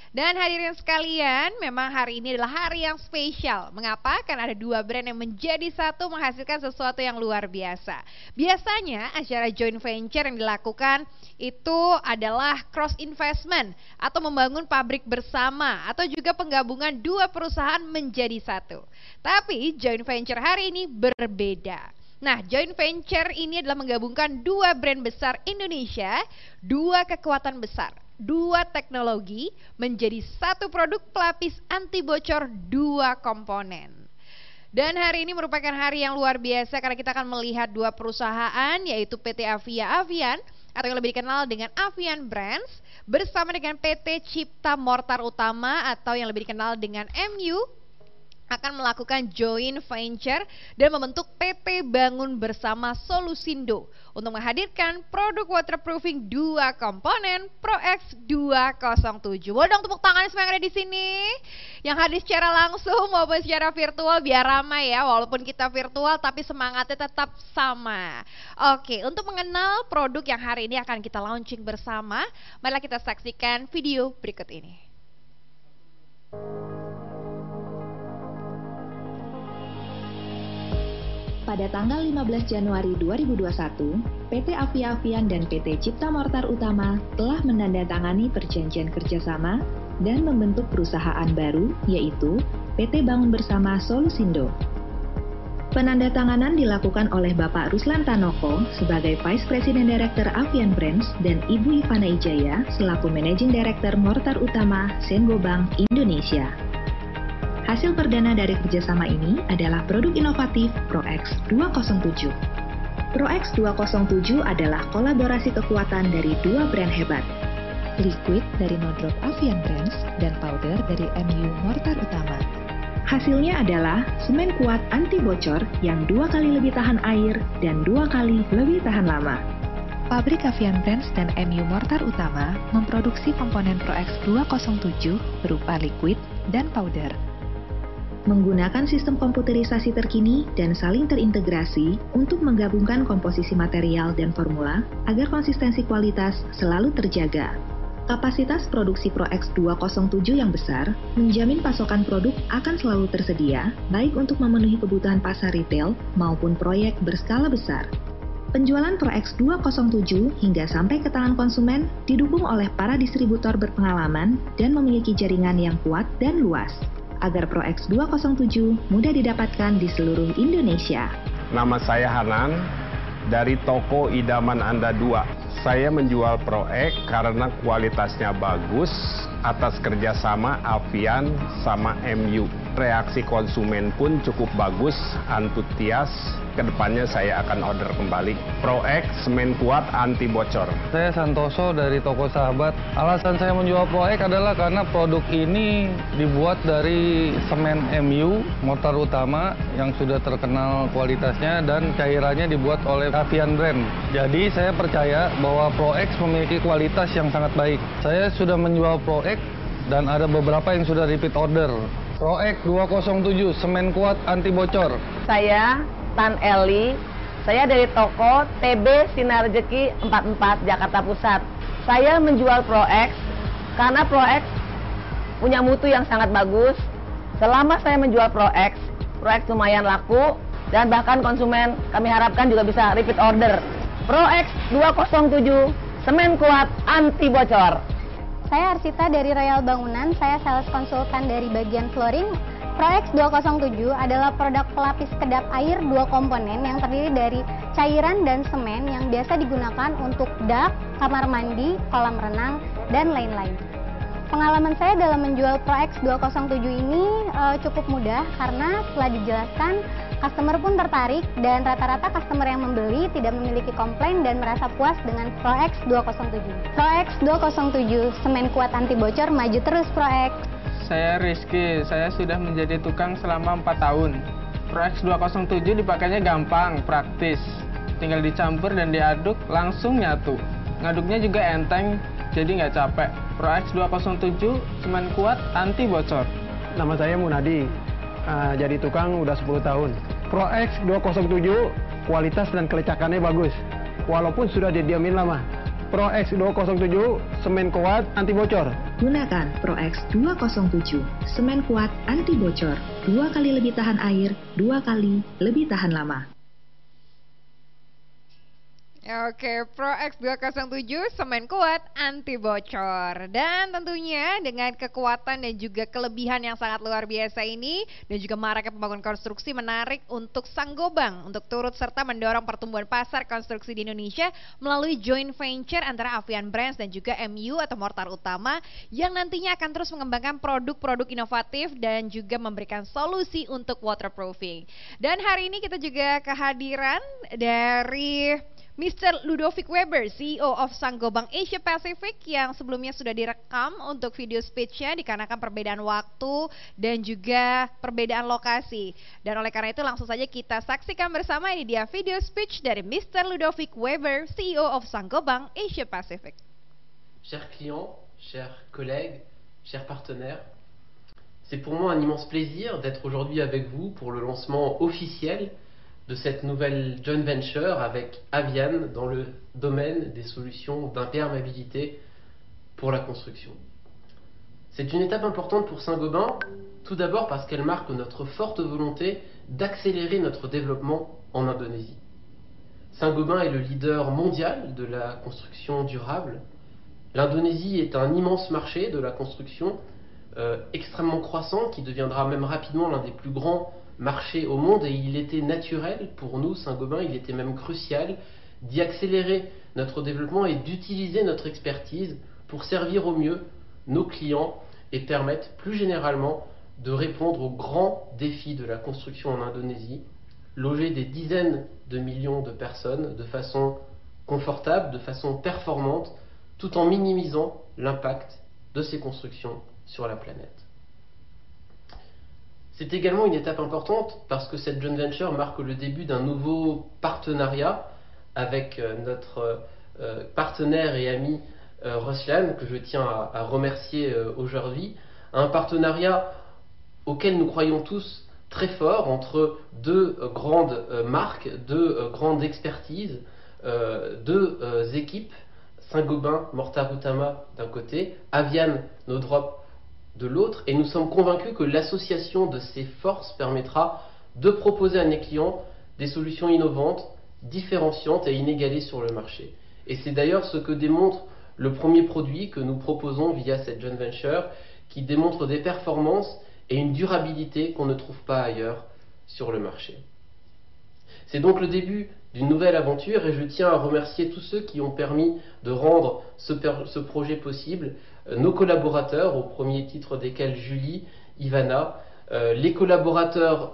Dan hadirin sekalian, memang hari ini adalah hari yang spesial. Mengapa? Karena ada dua brand yang menjadi satu menghasilkan sesuatu yang luar biasa. Biasanya acara joint venture yang dilakukan itu adalah cross investment atau membangun pabrik bersama atau juga penggabungan dua perusahaan menjadi satu. Tapi joint venture hari ini berbeda. Nah, joint venture ini adalah menggabungkan dua brand besar Indonesia, dua kekuatan besar, dua teknologi menjadi satu produk pelapis anti bocor dua komponen. Dan hari ini merupakan hari yang luar biasa karena kita akan melihat dua perusahaan, yaitu PT Avia Avian atau yang lebih dikenal dengan Avian Brands bersama dengan PT Cipta Mortar Utama atau yang lebih dikenal dengan MU akan melakukan joint venture dan membentuk PT Bangun Bersama Solusindo untuk menghadirkan produk waterproofing dua komponen ProX 207. Boleh dong tepuk tangan semua yang ada di sini, yang hadir secara langsung maupun secara virtual, biar ramai ya. Walaupun kita virtual tapi semangatnya tetap sama. Oke, untuk mengenal produk yang hari ini akan kita launching bersama, marilah kita saksikan video berikut ini. Pada tanggal 15 Januari 2021, PT Avia Avian dan PT Cipta Mortar Utama telah menandatangani perjanjian kerjasama dan membentuk perusahaan baru, yaitu PT Bangun Bersama Solusindo. Penandatanganan dilakukan oleh Bapak Ruslan Tanoko sebagai Vice President Director Avian Brands dan Ibu Ivana Ijaya selaku Managing Director Mortar Utama Sengo Bank Indonesia. Hasil perdana dari kerjasama ini adalah produk inovatif ProX 207. ProX 207 adalah kolaborasi kekuatan dari dua brand hebat, Liquid dari Nodrop Avian Brands dan Powder dari MU Mortar Utama. Hasilnya adalah semen kuat anti bocor yang 2 kali lebih tahan air dan 2 kali lebih tahan lama. Pabrik Avian Brands dan MU Mortar Utama memproduksi komponen ProX 207 berupa liquid dan powder. Menggunakan sistem komputerisasi terkini dan saling terintegrasi untuk menggabungkan komposisi material dan formula agar konsistensi kualitas selalu terjaga. Kapasitas produksi ProX 207 yang besar menjamin pasokan produk akan selalu tersedia, baik untuk memenuhi kebutuhan pasar retail maupun proyek berskala besar. Penjualan ProX 207 hingga sampai ke tangan konsumen didukung oleh para distributor berpengalaman dan memiliki jaringan yang kuat dan luas, agar ProX 207 mudah didapatkan di seluruh Indonesia. Nama saya Hanan, dari toko Idaman Anda 2. Saya menjual ProX karena kualitasnya bagus atas kerjasama Avian sama MU. Reaksi konsumen pun cukup bagus, antusias. Kedepannya saya akan order kembali. ProX semen kuat anti bocor. Saya Santoso dari toko Sahabat. Alasan saya menjual ProX adalah karena produk ini dibuat dari semen MU Mortar Utama yang sudah terkenal kualitasnya dan cairannya dibuat oleh Avian Brand. Jadi saya percaya bahwa ProX memiliki kualitas yang sangat baik. Saya sudah menjual ProX dan ada beberapa yang sudah repeat order. ProX 207 semen kuat anti bocor. Saya Tan Eli, saya dari toko TB Sinar Rezeki 44 Jakarta Pusat. Saya menjual ProX karena ProX punya mutu yang sangat bagus. Selama saya menjual ProX lumayan laku dan bahkan konsumen kami harapkan juga bisa repeat order. ProX 207 semen kuat anti bocor. Saya Arsita dari Royal Bangunan, saya sales konsultan dari bagian flooring. ProX 207 adalah produk pelapis kedap air dua komponen yang terdiri dari cairan dan semen yang biasa digunakan untuk dak, kamar mandi, kolam renang, dan lain-lain. Pengalaman saya dalam menjual ProX 207 ini cukup mudah karena setelah dijelaskan, customer pun tertarik dan rata-rata customer yang membeli tidak memiliki komplain dan merasa puas dengan ProX 207. ProX 207, semen kuat anti bocor, maju terus ProX! Saya Rizky, saya sudah menjadi tukang selama 4 tahun. ProX 207 dipakainya gampang, praktis. Tinggal dicampur dan diaduk, langsung nyatu. Ngaduknya juga enteng, jadi nggak capek. ProX 207, semen kuat, anti bocor. Nama saya Munadi, jadi tukang udah 10 tahun. ProX 207, kualitas dan kelecakannya bagus. Walaupun sudah didiamin lama. Pro X 207, semen kuat, anti bocor. Gunakan Pro X 207, semen kuat anti bocor, 2 kali lebih tahan air, 2 kali lebih tahan lama. Oke, Pro X 207 semen kuat anti bocor. Dan tentunya dengan kekuatan dan juga kelebihan yang sangat luar biasa ini dan juga maraknya pembangunan konstruksi menarik untuk Saint-Gobain untuk turut serta mendorong pertumbuhan pasar konstruksi di Indonesia melalui joint venture antara Avian Brands dan juga MU atau Mortar Utama yang nantinya akan terus mengembangkan produk-produk inovatif dan juga memberikan solusi untuk waterproofing. Dan hari ini kita juga kehadiran dari Mr. Ludovic Weber, CEO of Saint-Gobain Asia Pacific yang sebelumnya sudah direkam untuk video speech-nya dikarenakan perbedaan waktu dan juga perbedaan lokasi. Dan oleh karena itu langsung saja kita saksikan bersama, ini dia video speech dari Mr. Ludovic Weber, CEO of Saint-Gobain Asia Pacific. Chers clients, chers collègues, chers partenaires, c'est pour moi un immense plaisir d'être aujourd'hui avec vous pour le lancement officiel de cette nouvelle joint venture avec Avian dans le domaine des solutions d'imperméabilité pour la construction. C'est une étape importante pour Saint-Gobain, tout d'abord parce qu'elle marque notre forte volonté d'accélérer notre développement en Indonésie. Saint-Gobain est le leader mondial de la construction durable. L'Indonésie est un immense marché de la construction extrêmement croissant qui deviendra même rapidement l'un des plus grands marché au monde, et il était naturel pour nous, Saint-Gobain, il était même crucial d'y accélérer notre développement et d'utiliser notre expertise pour servir au mieux nos clients et permettre plus généralement de répondre aux grands défis de la construction en Indonésie, loger des dizaines de millions de personnes de façon confortable, de façon performante, tout en minimisant l'impact de ces constructions sur la planète. C'est également une étape importante parce que cette joint venture marque le début d'un nouveau partenariat avec notre partenaire et ami Ruslan, que je tiens à remercier aujourd'hui. Un partenariat auquel nous croyons tous très fort entre deux grandes marques, deux grandes expertises, deux équipes, Saint-Gobain, Mortar Utama d'un côté, Avian, Nodrop de l'autre, et nous sommes convaincus que l'association de ces forces permettra de proposer à nos clients des solutions innovantes, différenciantes et inégalées sur le marché. Et c'est d'ailleurs ce que démontre le premier produit que nous proposons via cette joint venture, qui démontre des performances et une durabilité qu'on ne trouve pas ailleurs sur le marché. C'est donc le début d'une nouvelle aventure et je tiens à remercier tous ceux qui ont permis de rendre ce projet possible, nos collaborateurs, au premier titre desquels Julie, Ivana, les collaborateurs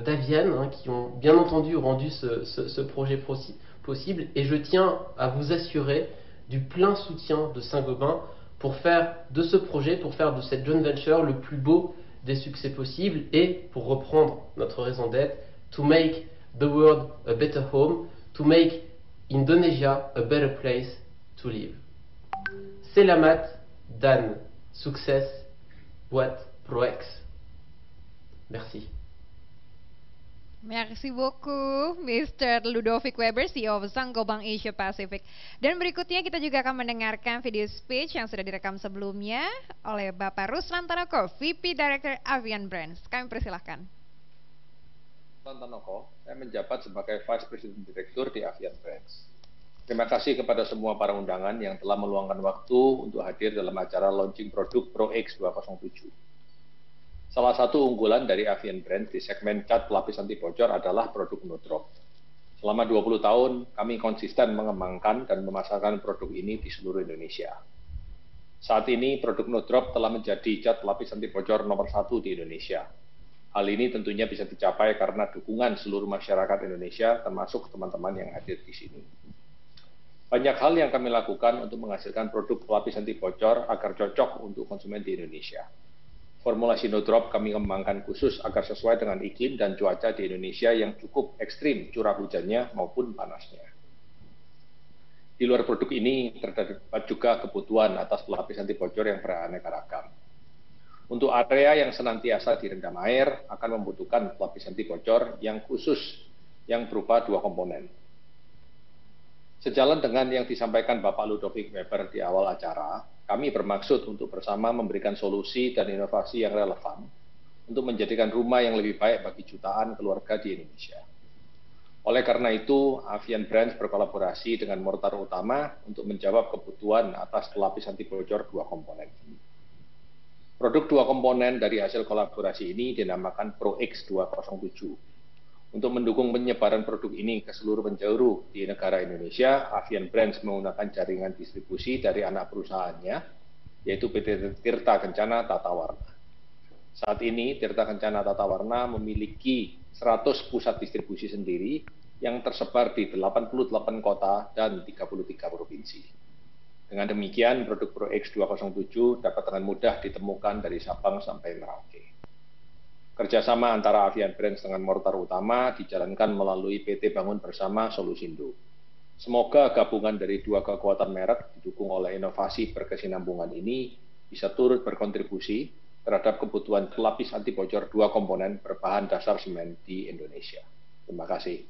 d'Avian qui ont bien entendu rendu ce projet possible, et je tiens à vous assurer du plein soutien de Saint-Gobain pour faire de ce projet, pour faire de cette joint venture le plus beau des succès possibles et, pour reprendre notre raison d'être, to make the world a better home, to make Indonesia a better place to live. Selamat dan sukses buat Pro X. Merci. Merci beaucoup, Mr. Ludovic Weber, CEO of Saint-Gobain Asia Pacific. Dan berikutnya kita juga akan mendengarkan video speech yang sudah direkam sebelumnya oleh Bapak Ruslan Tanoko, VP Director Avian Brands. Kami persilahkan. Ruslan Tanoko, saya menjabat sebagai Vice President Direktur di Avian Brands. Terima kasih kepada semua para undangan yang telah meluangkan waktu untuk hadir dalam acara launching produk Pro X 207. Salah satu unggulan dari Avian Brands di segmen cat pelapis anti bocor adalah produk Nodrop. Selama 20 tahun, kami konsisten mengembangkan dan memasarkan produk ini di seluruh Indonesia. Saat ini, produk Nodrop telah menjadi cat pelapis anti bocor nomor 1 di Indonesia. Hal ini tentunya bisa dicapai karena dukungan seluruh masyarakat Indonesia, termasuk teman-teman yang hadir di sini. Banyak hal yang kami lakukan untuk menghasilkan produk pelapis anti bocor agar cocok untuk konsumen di Indonesia. Formulasi Nodrop kami kembangkan khusus agar sesuai dengan iklim dan cuaca di Indonesia yang cukup ekstrim curah hujannya maupun panasnya. Di luar produk ini terdapat juga kebutuhan atas pelapis anti bocor yang beraneka ragam. Untuk area yang senantiasa direndam air akan membutuhkan pelapis anti bocor yang khusus yang berupa dua komponen. Sejalan dengan yang disampaikan Bapak Ludovic Weber di awal acara, kami bermaksud untuk bersama memberikan solusi dan inovasi yang relevan untuk menjadikan rumah yang lebih baik bagi jutaan keluarga di Indonesia. Oleh karena itu, Avian Brands berkolaborasi dengan Mortar Utama untuk menjawab kebutuhan atas pelapis anti bocor 2 komponen ini. Produk 2 komponen dari hasil kolaborasi ini dinamakan ProX 207. Untuk mendukung penyebaran produk ini ke seluruh penjuru di negara Indonesia, Avian Brands menggunakan jaringan distribusi dari anak perusahaannya, yaitu PT Tirta Kencana Tata Warna. Saat ini, Tirta Kencana Tata Warna memiliki 100 pusat distribusi sendiri yang tersebar di 88 kota dan 33 provinsi. Dengan demikian, produk ProX 207 dapat dengan mudah ditemukan dari Sabang sampai Merauke. Kerjasama antara Avian Brands dengan Mortar Utama dijalankan melalui PT Bangun Bersama Solusindo. Semoga gabungan dari 2 kekuatan merek didukung oleh inovasi berkesinambungan ini bisa turut berkontribusi terhadap kebutuhan pelapis anti bocor 2 komponen berbahan dasar semen di Indonesia. Terima kasih.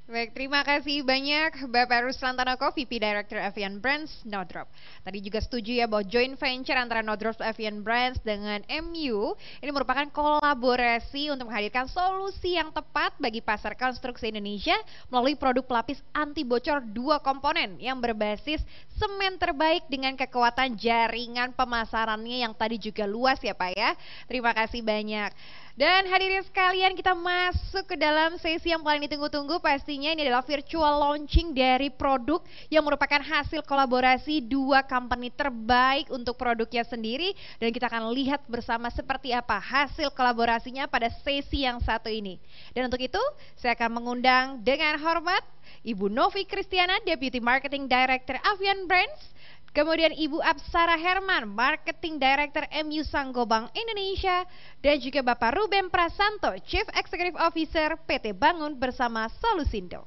Baik, terima kasih banyak Bapak Ruslan Tanoko, VP Director Avian Brands, Nodrop. Tadi juga setuju ya bahwa joint venture antara Nodrop Avian Brands dengan MU ini merupakan kolaborasi untuk menghadirkan solusi yang tepat bagi pasar konstruksi Indonesia melalui produk pelapis anti bocor 2 komponen yang berbasis semen terbaik dengan kekuatan jaringan pemasarannya yang tadi juga luas ya Pak ya. Terima kasih banyak. Dan hadirin sekalian, kita masuk ke dalam sesi yang paling ditunggu-tunggu. Pastinya ini adalah virtual launching dari produk yang merupakan hasil kolaborasi 2 company terbaik untuk produknya sendiri. Dan kita akan lihat bersama seperti apa hasil kolaborasinya pada sesi yang satu ini. Dan untuk itu, saya akan mengundang dengan hormat Ibu Novi Kristiana, Deputy Marketing Director Avian Brands. Kemudian Ibu Apsara Herman, Marketing Director MU Sanggobang Indonesia. Dan juga Bapak Ruben Prasanto, Chief Executive Officer PT Bangun Bersama Solusindo.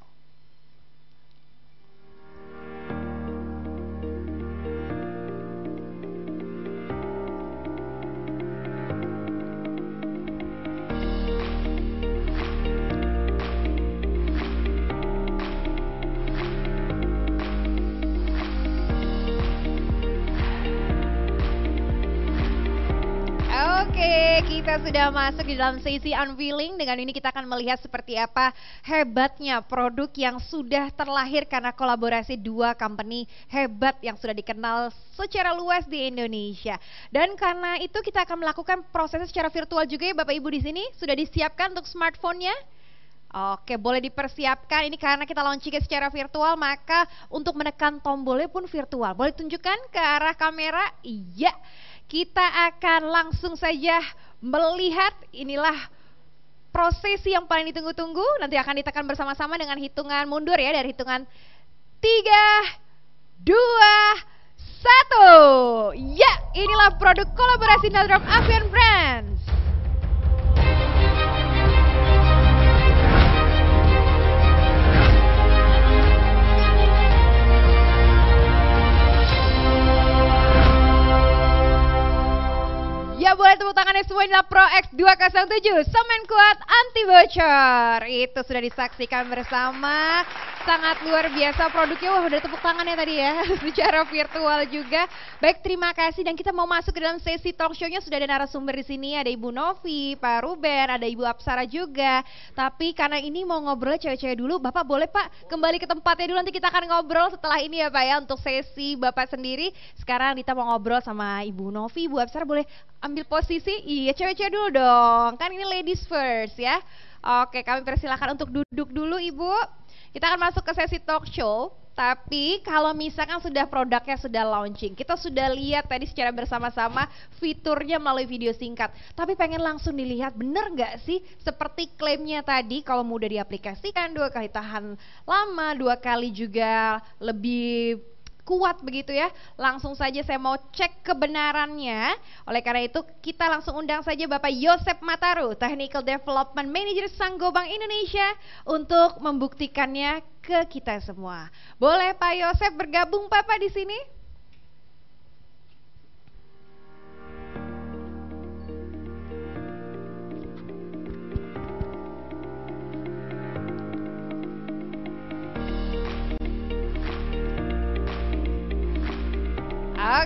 Oke, kita sudah masuk di dalam sesi unveiling. Dengan ini kita akan melihat seperti apa hebatnya produk yang sudah terlahir karena kolaborasi 2 company hebat yang sudah dikenal secara luas di Indonesia. Dan karena itu kita akan melakukan prosesnya secara virtual juga ya Bapak Ibu di sini. Sudah disiapkan untuk smartphone-nya? Oke, boleh dipersiapkan. Ini karena kita launching secara virtual, maka untuk menekan tombolnya pun virtual. Boleh tunjukkan ke arah kamera? Iya. Kita akan langsung saja melihat inilah prosesi yang paling ditunggu-tunggu. Nanti akan ditekan bersama-sama dengan hitungan mundur ya, dari hitungan 3, 2, 1. Ya, inilah produk kolaborasi Nodrop Avian Brands. Ya boleh tepuk tangannya semua, inilah ProX 207, semen kuat anti bocor. Itu sudah disaksikan bersama, sangat luar biasa produknya. Wah udah tepuk tangannya tadi ya, secara virtual juga. Baik, terima kasih dan kita mau masuk ke dalam sesi talk show-nya. Sudah ada narasumber di sini, ada Ibu Novi, Pak Ruben, ada Ibu Apsara juga. Tapi karena ini mau ngobrol cewek-cewek dulu, Bapak boleh Pak kembali ke tempatnya dulu, nanti kita akan ngobrol setelah ini ya Pak ya, untuk sesi Bapak sendiri. Sekarang kita mau ngobrol sama Ibu Novi, Ibu Apsara boleh ambil posisi. Iya, cewek-cewek dulu dong, kan ini ladies first ya. Oke, kami persilakan untuk duduk dulu Ibu. Kita akan masuk ke sesi talk show. Tapi kalau misalkan sudah produknya sudah launching, kita sudah lihat tadi secara bersama-sama fiturnya melalui video singkat. Tapi pengen langsung dilihat, bener nggak sih seperti klaimnya tadi, kalau mudah diaplikasikan 2 kali tahan lama, 2 kali juga lebih kuat begitu ya. Langsung saja saya mau cek kebenarannya. Oleh karena itu kita langsung undang saja Bapak Yosep Mataru, Technical Development Manager Sanggobang Indonesia, untuk membuktikannya ke kita semua. Boleh Pak Yosep bergabung Bapak di sini?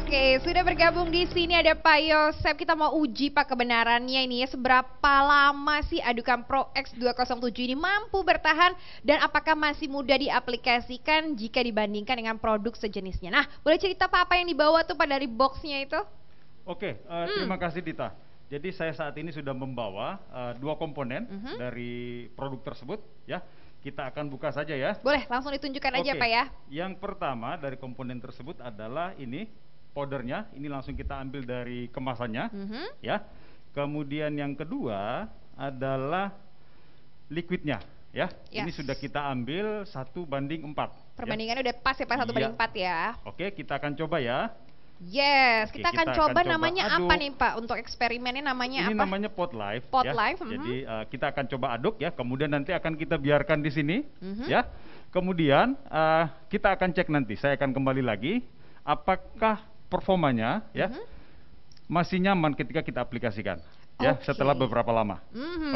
Oke, sudah bergabung di sini ada Pak Yosef. Kita mau uji Pak kebenarannya ini ya. Seberapa lama sih adukan Pro X 207 ini mampu bertahan dan apakah masih mudah diaplikasikan jika dibandingkan dengan produk sejenisnya. Nah, boleh cerita Pak apa yang dibawa tuh Pak dari boxnya itu? Oke, terima kasih Dita. Jadi saya saat ini sudah membawa dua komponen dari produk tersebut ya. Kita akan buka saja ya. Boleh, langsung ditunjukkan aja Pak ya. Yang pertama dari komponen tersebut adalah ini powdernya. Ini langsung kita ambil dari kemasannya ya. Kemudian yang kedua adalah liquidnya ya. Ini sudah kita ambil 1:4. Perbandingannya udah pas ya Pak, 1:4 ya. Oke, kita akan coba ya. Yes, kita akan coba namanya apa nih Pak? Untuk eksperimennya namanya ini apa? Ini namanya pot live. Pot ya. live. Jadi kita akan coba aduk ya. Kemudian nanti akan kita biarkan di sini, ya. Kemudian kita akan cek nanti. Saya akan kembali lagi. Apakah performanya, ya, masih nyaman ketika kita aplikasikan, ya, setelah beberapa lama.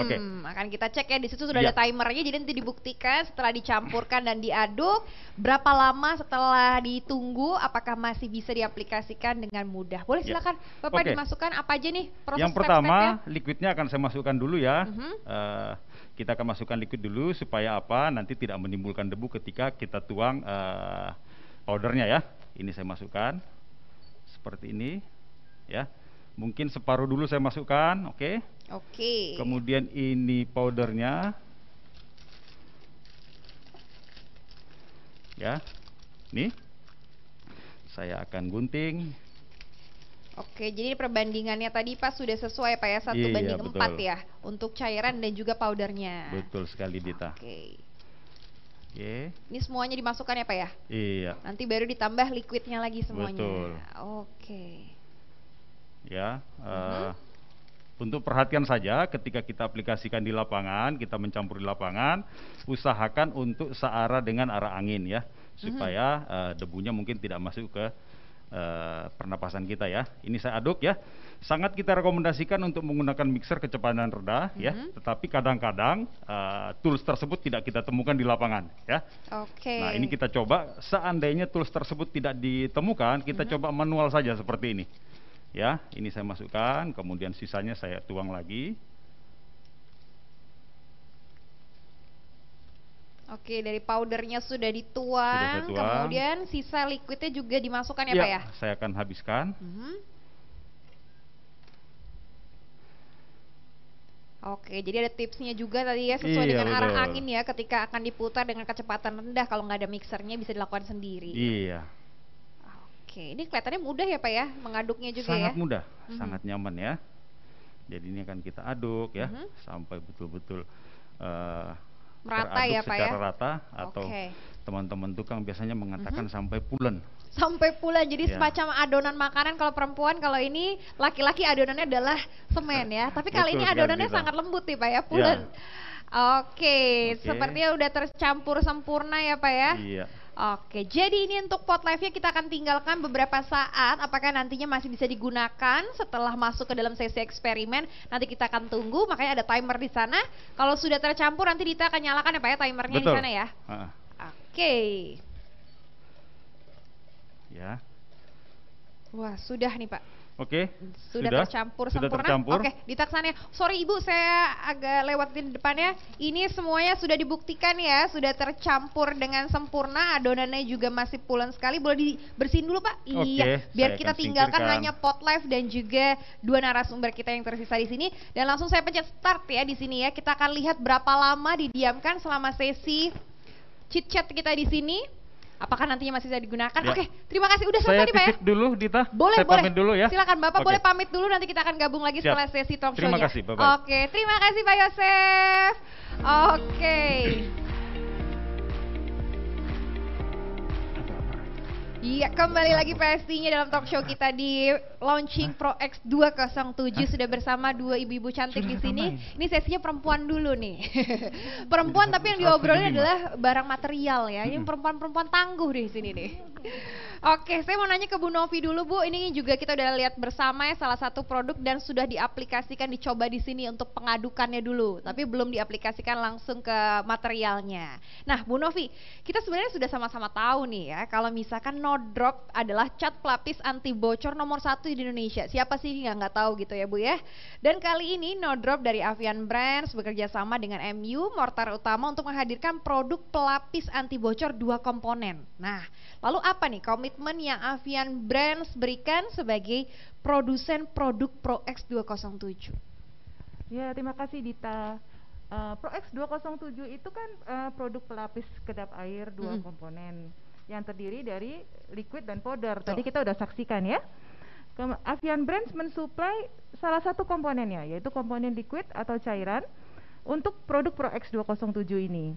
Oke. Akan kita cek ya. Di situ sudah ada timernya. Jadi nanti dibuktikan setelah dicampurkan dan diaduk, berapa lama setelah ditunggu, apakah masih bisa diaplikasikan dengan mudah. Boleh silakan Bapak dimasukkan apa aja nih proses. Yang pertama, liquidnya akan saya masukkan dulu ya. Kita akan masukkan liquid dulu supaya apa? Nanti tidak menimbulkan debu ketika kita tuang powdernya ya. Ini saya masukkan seperti ini, ya. Mungkin separuh dulu saya masukkan, oke. Oke. Kemudian ini powdernya, ya. Nih, saya akan gunting. Oke, jadi perbandingannya tadi Pak sudah sesuai Pak ya, 1:4 ya, untuk cairan dan juga powdernya. Betul sekali Dita. Oke. Oke. Ini semuanya dimasukkan ya Pak ya? Iya. Nanti baru ditambah liquidnya lagi semuanya. Betul. Oke. Ya, untuk perhatian saja ketika kita aplikasikan di lapangan, kita mencampur di lapangan, usahakan untuk searah dengan arah angin ya, supaya debunya mungkin tidak masuk ke pernapasan kita ya. Ini saya aduk ya. Sangat kita rekomendasikan untuk menggunakan mixer kecepatan rendah ya. Tetapi kadang-kadang tools tersebut tidak kita temukan di lapangan ya. Oke. Nah ini kita coba. Seandainya tools tersebut tidak ditemukan, kita coba manual saja seperti ini. Ya, ini saya masukkan. Kemudian sisanya saya tuang lagi. Oke, dari powdernya sudah dituang, kemudian sisa liquidnya juga dimasukkan ya Pak ya? Saya akan habiskan. Oke, jadi ada tipsnya juga tadi ya, sesuai dengan arah angin ya, ketika akan diputar dengan kecepatan rendah, kalau nggak ada mixernya bisa dilakukan sendiri. Iya. Oke, ini kelihatannya mudah ya Pak ya, mengaduknya juga ya? Sangat mudah, sangat nyaman ya. Jadi ini akan kita aduk ya, sampai betul-betul merata ya Pak ya? Secara rata, atau teman-teman tukang biasanya mengatakan sampai pulen. Sampai pulen, jadi semacam adonan makanan kalau perempuan, kalau ini laki-laki adonannya adalah semen ya. Tapi kali ini adonannya sangat lembut nih Pak ya, pulen. Oke, sepertinya udah tercampur sempurna ya Pak ya? Iya. Oke, jadi ini untuk pot live-nya kita akan tinggalkan beberapa saat. Apakah nantinya masih bisa digunakan setelah masuk ke dalam sesi eksperimen? Nanti kita akan tunggu, makanya ada timer di sana. Kalau sudah tercampur nanti Dita akan nyalakan ya Pak ya, timernya di sana ya. Oke. Ya. Wah, sudah nih Pak. Oke, sudah tercampur sudah sempurna. Tercampur. Oke, ditaksannya. Sorry Ibu, saya agak lewatin depannya. Ini semuanya sudah dibuktikan ya, sudah tercampur dengan sempurna. Adonannya juga masih pulen sekali. Boleh dibersihin dulu Pak? Iya, biar kita tinggalkan hanya pot live dan juga dua narasumber kita yang tersisa di sini. Dan langsung saya pencet start ya di sini ya. Kita akan lihat berapa lama didiamkan selama sesi chit chat kita di sini. Apakah nantinya masih bisa digunakan? Oke, terima kasih. Udah selesai nih Pak ya? Saya titip dulu Dita. Boleh, saya pamit dulu ya. Silakan Bapak boleh pamit dulu, nanti kita akan gabung lagi setelah sesi talk show-nya. Terima kasih, bye-bye. Oke, terima kasih Pak Yosef. Oke. Iya, kembali lagi pastinya dalam talk show kita di launching Pro X 207 sudah bersama dua ibu-ibu cantik di sini. Ini sesinya perempuan dulu nih. Perempuan tapi yang diobrolin adalah barang material ya. Ini perempuan-perempuan tangguh di sini nih. Oke, saya mau nanya ke Bu Novi dulu Bu. Ini juga kita udah lihat bersama ya salah satu produk dan sudah diaplikasikan, dicoba di sini untuk pengadukannya dulu, tapi belum diaplikasikan langsung ke materialnya. Nah, Bu Novi, kita sebenarnya sudah sama-sama tahu nih ya, kalau misalkan No Drop adalah cat pelapis anti bocor nomor 1 di Indonesia. Siapa sih yang nggak tahu gitu ya Bu ya? Dan kali ini No Drop dari Avian Brands bekerja sama dengan MU Mortar Utama untuk menghadirkan produk pelapis anti bocor 2 komponen. Nah, lalu apa nih komitmen yang Avian Brands berikan sebagai produsen produk ProX 207? Ya, terima kasih Dita. ProX 207 itu kan produk pelapis kedap air 2 komponen yang terdiri dari liquid dan powder. Tadi kita udah saksikan ya. Avian Brands mensuplai salah satu komponennya, yaitu komponen liquid atau cairan untuk produk ProX 207 ini.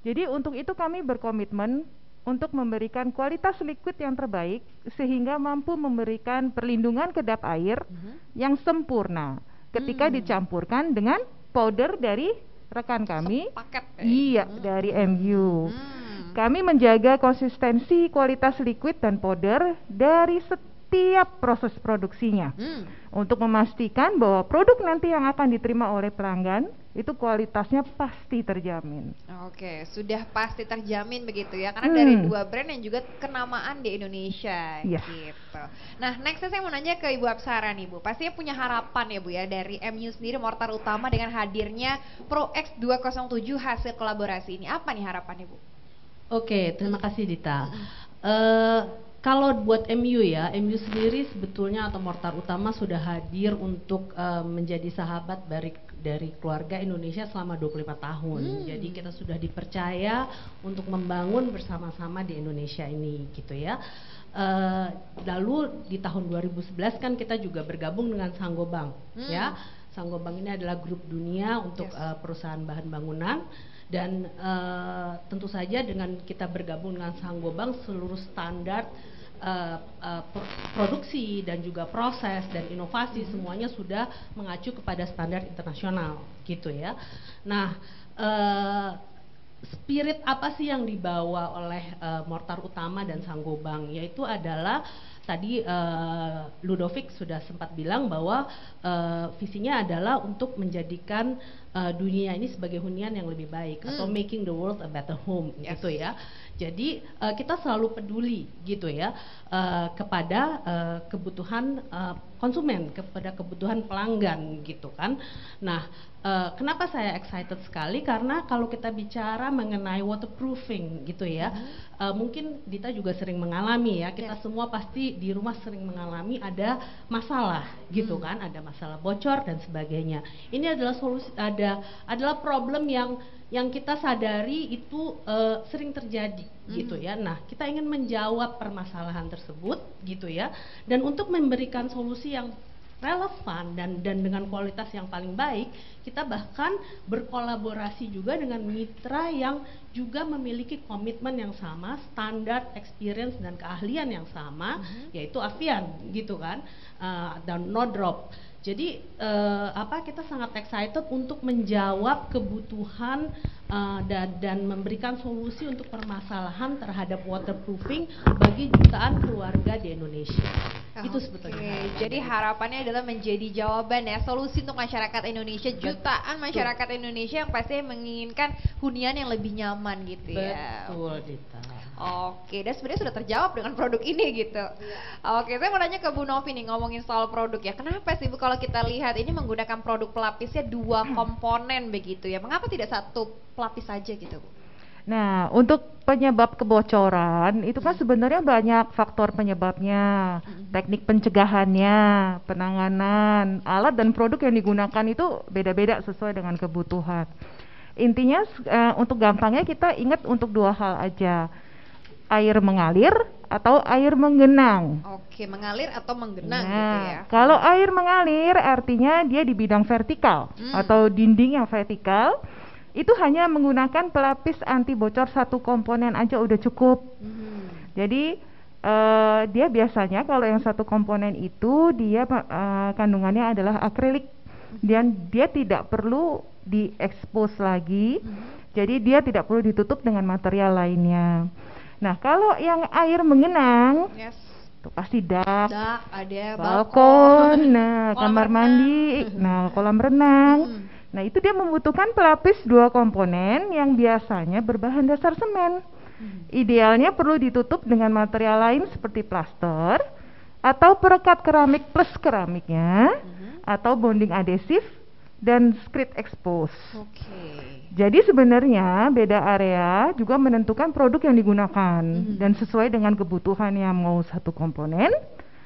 Jadi untuk itu kami berkomitmen untuk memberikan kualitas liquid yang terbaik sehingga mampu memberikan perlindungan kedap air yang sempurna ketika dicampurkan dengan powder dari rekan kami. Iya, dari MU. Kami menjaga konsistensi kualitas liquid dan powder dari setiap proses produksinya untuk memastikan bahwa produk nanti yang akan diterima oleh pelanggan itu kualitasnya pasti terjamin. Oke, sudah pasti terjamin begitu ya, karena dari 2 brand yang juga kenamaan di Indonesia gitu. Nah, next saya mau nanya ke Ibu Apsara nih Bu, pastinya punya harapan ya Bu ya dari MU sendiri Mortar Utama dengan hadirnya ProX 207 hasil kolaborasi ini. Apa nih harapannya Bu? Oke, terima kasih Dita. Kalau buat MU ya, MU sendiri sebetulnya atau Mortar Utama sudah hadir untuk menjadi sahabat dari keluarga Indonesia selama 25 tahun. Jadi kita sudah dipercaya untuk membangun bersama-sama di Indonesia ini gitu ya. Lalu di tahun 2011 kan kita juga bergabung dengan Saint-Gobain ya. Saint-Gobain ini adalah grup dunia untuk perusahaan bahan bangunan. Dan tentu saja dengan kita bergabung dengan Saint-Gobain seluruh standar produksi dan juga proses dan inovasi semuanya sudah mengacu kepada standar internasional gitu ya. Nah, spirit apa sih yang dibawa oleh Mortar Utama dan Saint-Gobain, yaitu adalah tadi Ludovic sudah sempat bilang bahwa visinya adalah untuk menjadikan dunia ini sebagai hunian yang lebih baik atau making the world a better home gitu ya. Jadi kita selalu peduli gitu ya kepada kebutuhan konsumen, kepada kebutuhan pelanggan gitu kan. Nah, kenapa saya excited sekali? Karena kalau kita bicara mengenai waterproofing gitu ya, mungkin Dita juga sering mengalami ya, kita semua pasti di rumah sering mengalami ada masalah gitu kan, ada masalah bocor dan sebagainya. Ini adalah solusi, adalah problem yang kita sadari itu sering terjadi gitu ya. Nah, kita ingin menjawab permasalahan tersebut gitu ya, dan untuk memberikan solusi yang relevan dan dengan kualitas yang paling baik, kita bahkan berkolaborasi juga dengan mitra yang juga memiliki komitmen yang sama, standar, experience dan keahlian yang sama, yaitu Avian gitu kan, dan No Drop. Jadi kita sangat excited untuk menjawab kebutuhan dan memberikan solusi untuk permasalahan terhadap waterproofing bagi jutaan keluarga di Indonesia. Itu sebetulnya. Jadi harapannya adalah menjadi jawaban ya, solusi untuk masyarakat Indonesia, jutaan masyarakat Indonesia yang pasti menginginkan hunian yang lebih nyaman gitu ya. Betul, Dita. Oke, dan sebenarnya sudah terjawab dengan produk ini gitu. Oke, saya mau nanya ke Bu Novi nih, ngomongin soal produk ya. Kenapa sih Bu kalau kita lihat ini menggunakan produk pelapisnya 2 komponen begitu ya? Mengapa tidak 1 pelapis saja gitu Bu? Nah, untuk penyebab kebocoran itu kan sebenarnya banyak faktor penyebabnya, teknik pencegahannya, penanganan, alat dan produk yang digunakan itu beda-beda sesuai dengan kebutuhan. Intinya untuk gampangnya kita ingat untuk 2 hal aja. Air mengalir atau air menggenang. Oke, mengalir atau menggenang gitu ya. Kalau air mengalir artinya dia di bidang vertikal atau dinding yang vertikal, itu hanya menggunakan pelapis anti bocor 1 komponen aja udah cukup. Jadi dia biasanya kalau yang 1 komponen itu dia kandungannya adalah akrilik dan dia tidak perlu diekspos lagi. Jadi dia tidak perlu ditutup dengan material lainnya. Nah, kalau yang air mengenang, Yes. itu pasti dak, Ada balkon, nah kolam kamar renang. mandi, nah kolam renang. Nah, itu dia membutuhkan pelapis 2 komponen yang biasanya berbahan dasar semen. Idealnya perlu ditutup dengan material lain seperti plaster atau perekat keramik plus keramiknya, atau bonding adhesif dan screed expose. Jadi sebenarnya beda area juga menentukan produk yang digunakan dan sesuai dengan kebutuhannya, mau 1 komponen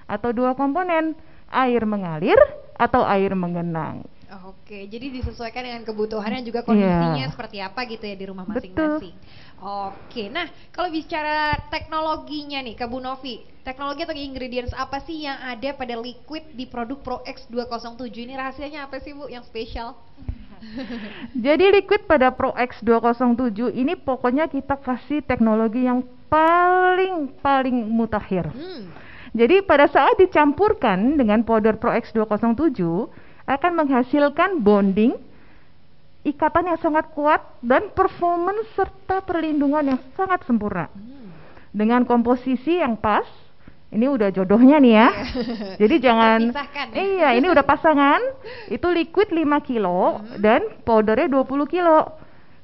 atau 2 komponen, air mengalir atau air mengenang. Oke, jadi disesuaikan dengan kebutuhannya juga kondisinya seperti apa gitu ya di rumah masing-masing. Oke, nah kalau bicara teknologinya nih ke Bu Novi, teknologi atau ingredients apa sih yang ada pada liquid di produk Pro X 207 ini? Rahasianya apa sih Bu yang spesial? Jadi liquid pada Pro X 207 ini pokoknya kita kasih teknologi yang paling mutakhir. Jadi pada saat dicampurkan dengan powder Pro X 207 akan menghasilkan bonding, ikatan yang sangat kuat, dan performance serta perlindungan yang sangat sempurna. Dengan komposisi yang pas, ini udah jodohnya nih ya. Jadi jangan, iya ini udah pasangan, itu liquid 5 kilo dan powdernya 20 kilo.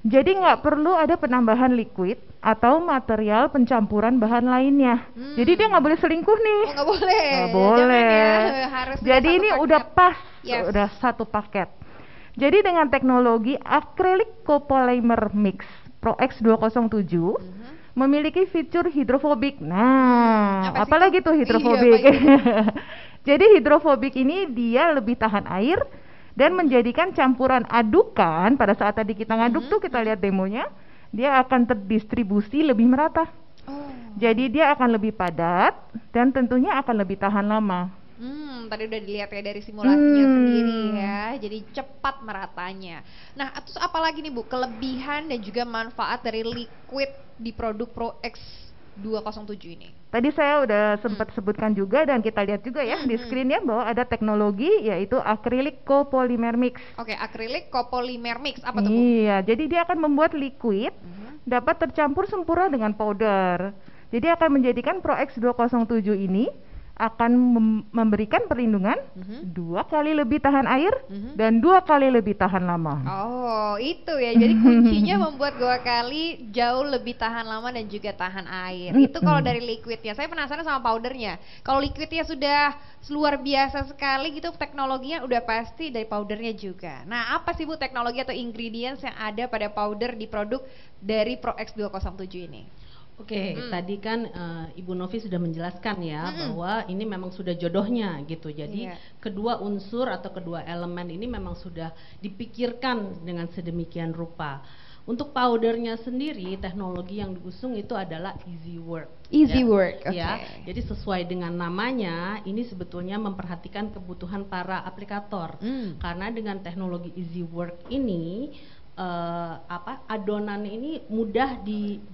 Jadi nggak perlu ada penambahan liquid atau material pencampuran bahan lainnya. Jadi dia nggak boleh selingkuh nih. Nggak boleh. Nggak boleh. Ya, harus jadi ini udah pas, Yes. udah 1 paket. Jadi dengan teknologi acrylic copolymer mix Pro X 207 memiliki fitur hidrofobik. Nah, apalagi tuh hidrofobik? Jadi hidrofobik ini dia lebih tahan air dan menjadikan campuran adukan pada saat tadi kita ngaduk tuh, kita lihat demonya, dia akan terdistribusi lebih merata. Jadi dia akan lebih padat dan tentunya akan lebih tahan lama. Tadi udah dilihat ya dari simulasinya sendiri ya, jadi cepat meratanya. Nah, terus apalagi nih Bu, kelebihan dan juga manfaat dari liquid di produk Pro X 207 ini? Tadi saya udah sempat sebutkan juga dan kita lihat juga ya di screen ya bahwa ada teknologi yaitu acrylic copolymer mix. Oke, acrylic copolymer mix apa tuh Bu? Iya, jadi dia akan membuat liquid dapat tercampur sempurna dengan powder. Jadi akan menjadikan Pro X 207 ini akan memberikan perlindungan 2 kali lebih tahan air dan 2 kali lebih tahan lama. Oh, itu ya. Jadi kuncinya membuat 2 kali jauh lebih tahan lama dan juga tahan air. Itu kalau dari liquidnya. Saya penasaran sama powdernya. Kalau liquidnya sudah luar biasa sekali gitu, teknologinya udah pasti dari powdernya juga. Nah, apa sih Bu teknologi atau ingredients yang ada pada powder di produk dari Pro X 207 ini? Oke, tadi kan Ibu Novi sudah menjelaskan ya bahwa ini memang sudah jodohnya gitu. Jadi kedua unsur atau kedua elemen ini memang sudah dipikirkan dengan sedemikian rupa. Untuk powdernya sendiri, teknologi yang diusung itu adalah easy work. Easy work, ya. Jadi sesuai dengan namanya, ini sebetulnya memperhatikan kebutuhan para aplikator. Karena dengan teknologi easy work ini, adonan ini mudah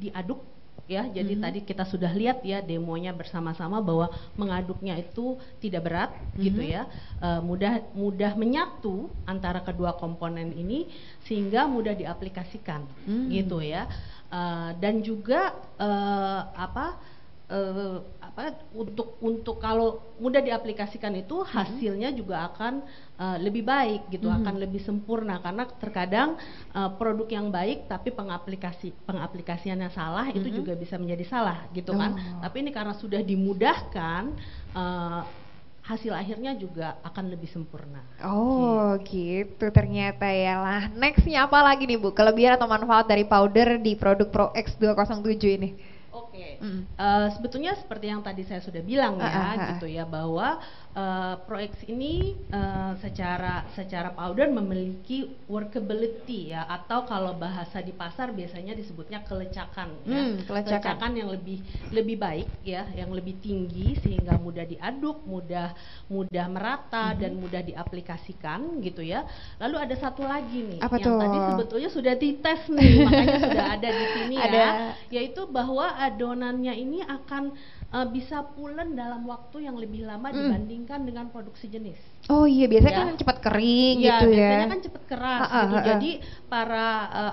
diaduk. Ya, jadi tadi kita sudah lihat ya demonya bersama-sama bahwa mengaduknya itu tidak berat gitu ya, mudah menyatu antara kedua komponen ini sehingga mudah diaplikasikan gitu ya, dan juga untuk kalau mudah diaplikasikan itu hasilnya juga akan lebih baik gitu, akan lebih sempurna karena terkadang produk yang baik tapi pengaplikasiannya salah itu juga bisa menjadi salah gitu kan. Tapi ini karena sudah dimudahkan, hasil akhirnya juga akan lebih sempurna. Oh gitu ternyata ya lah. Nextnya apa lagi nih Bu, kelebihan atau manfaat dari powder di produk Pro X 207 ini? Oke, sebetulnya seperti yang tadi saya sudah bilang ya, gitu ya, bahwa Pro X ini secara powder memiliki workability ya, atau kalau bahasa di pasar biasanya disebutnya kelecakan, ya. Kelecakan yang lebih baik ya, yang lebih tinggi sehingga mudah diaduk, mudah merata dan mudah diaplikasikan gitu ya. Lalu ada satu lagi nih yang tadi sebetulnya sudah dites nih, makanya sudah ada di sini ya, yaitu bahwa adonannya ini akan bisa pulen dalam waktu yang lebih lama dibandingkan dengan produk sejenis. Oh iya, biasanya kan cepat kering gitu ya. Biasanya kan cepat keras gitu. Jadi para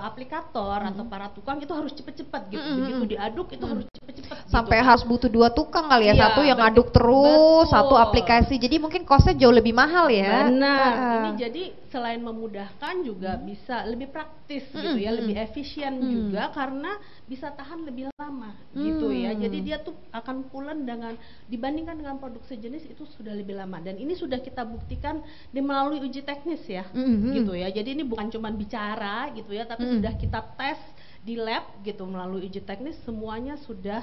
aplikator atau para tukang itu harus cepet-cepet gitu. Begitu diaduk itu harus cepet-cepet. Sampai gitu, harus butuh 2 tukang kali ya, Iya, satu yang aduk terus, satu aplikasi. Jadi mungkin costnya jauh lebih mahal ya. Benar. Ini jadi selain memudahkan juga bisa lebih praktis gitu ya, lebih efisien juga karena bisa tahan lebih lama gitu ya. Jadi dia tuh akan pulen dengan dibandingkan dengan produk sejenis itu sudah lebih lama, dan ini sudah kita buktikan melalui uji teknis ya, gitu ya. Jadi ini bukan cuma bicara gitu ya, tapi sudah kita tes di lab gitu melalui uji teknis, semuanya sudah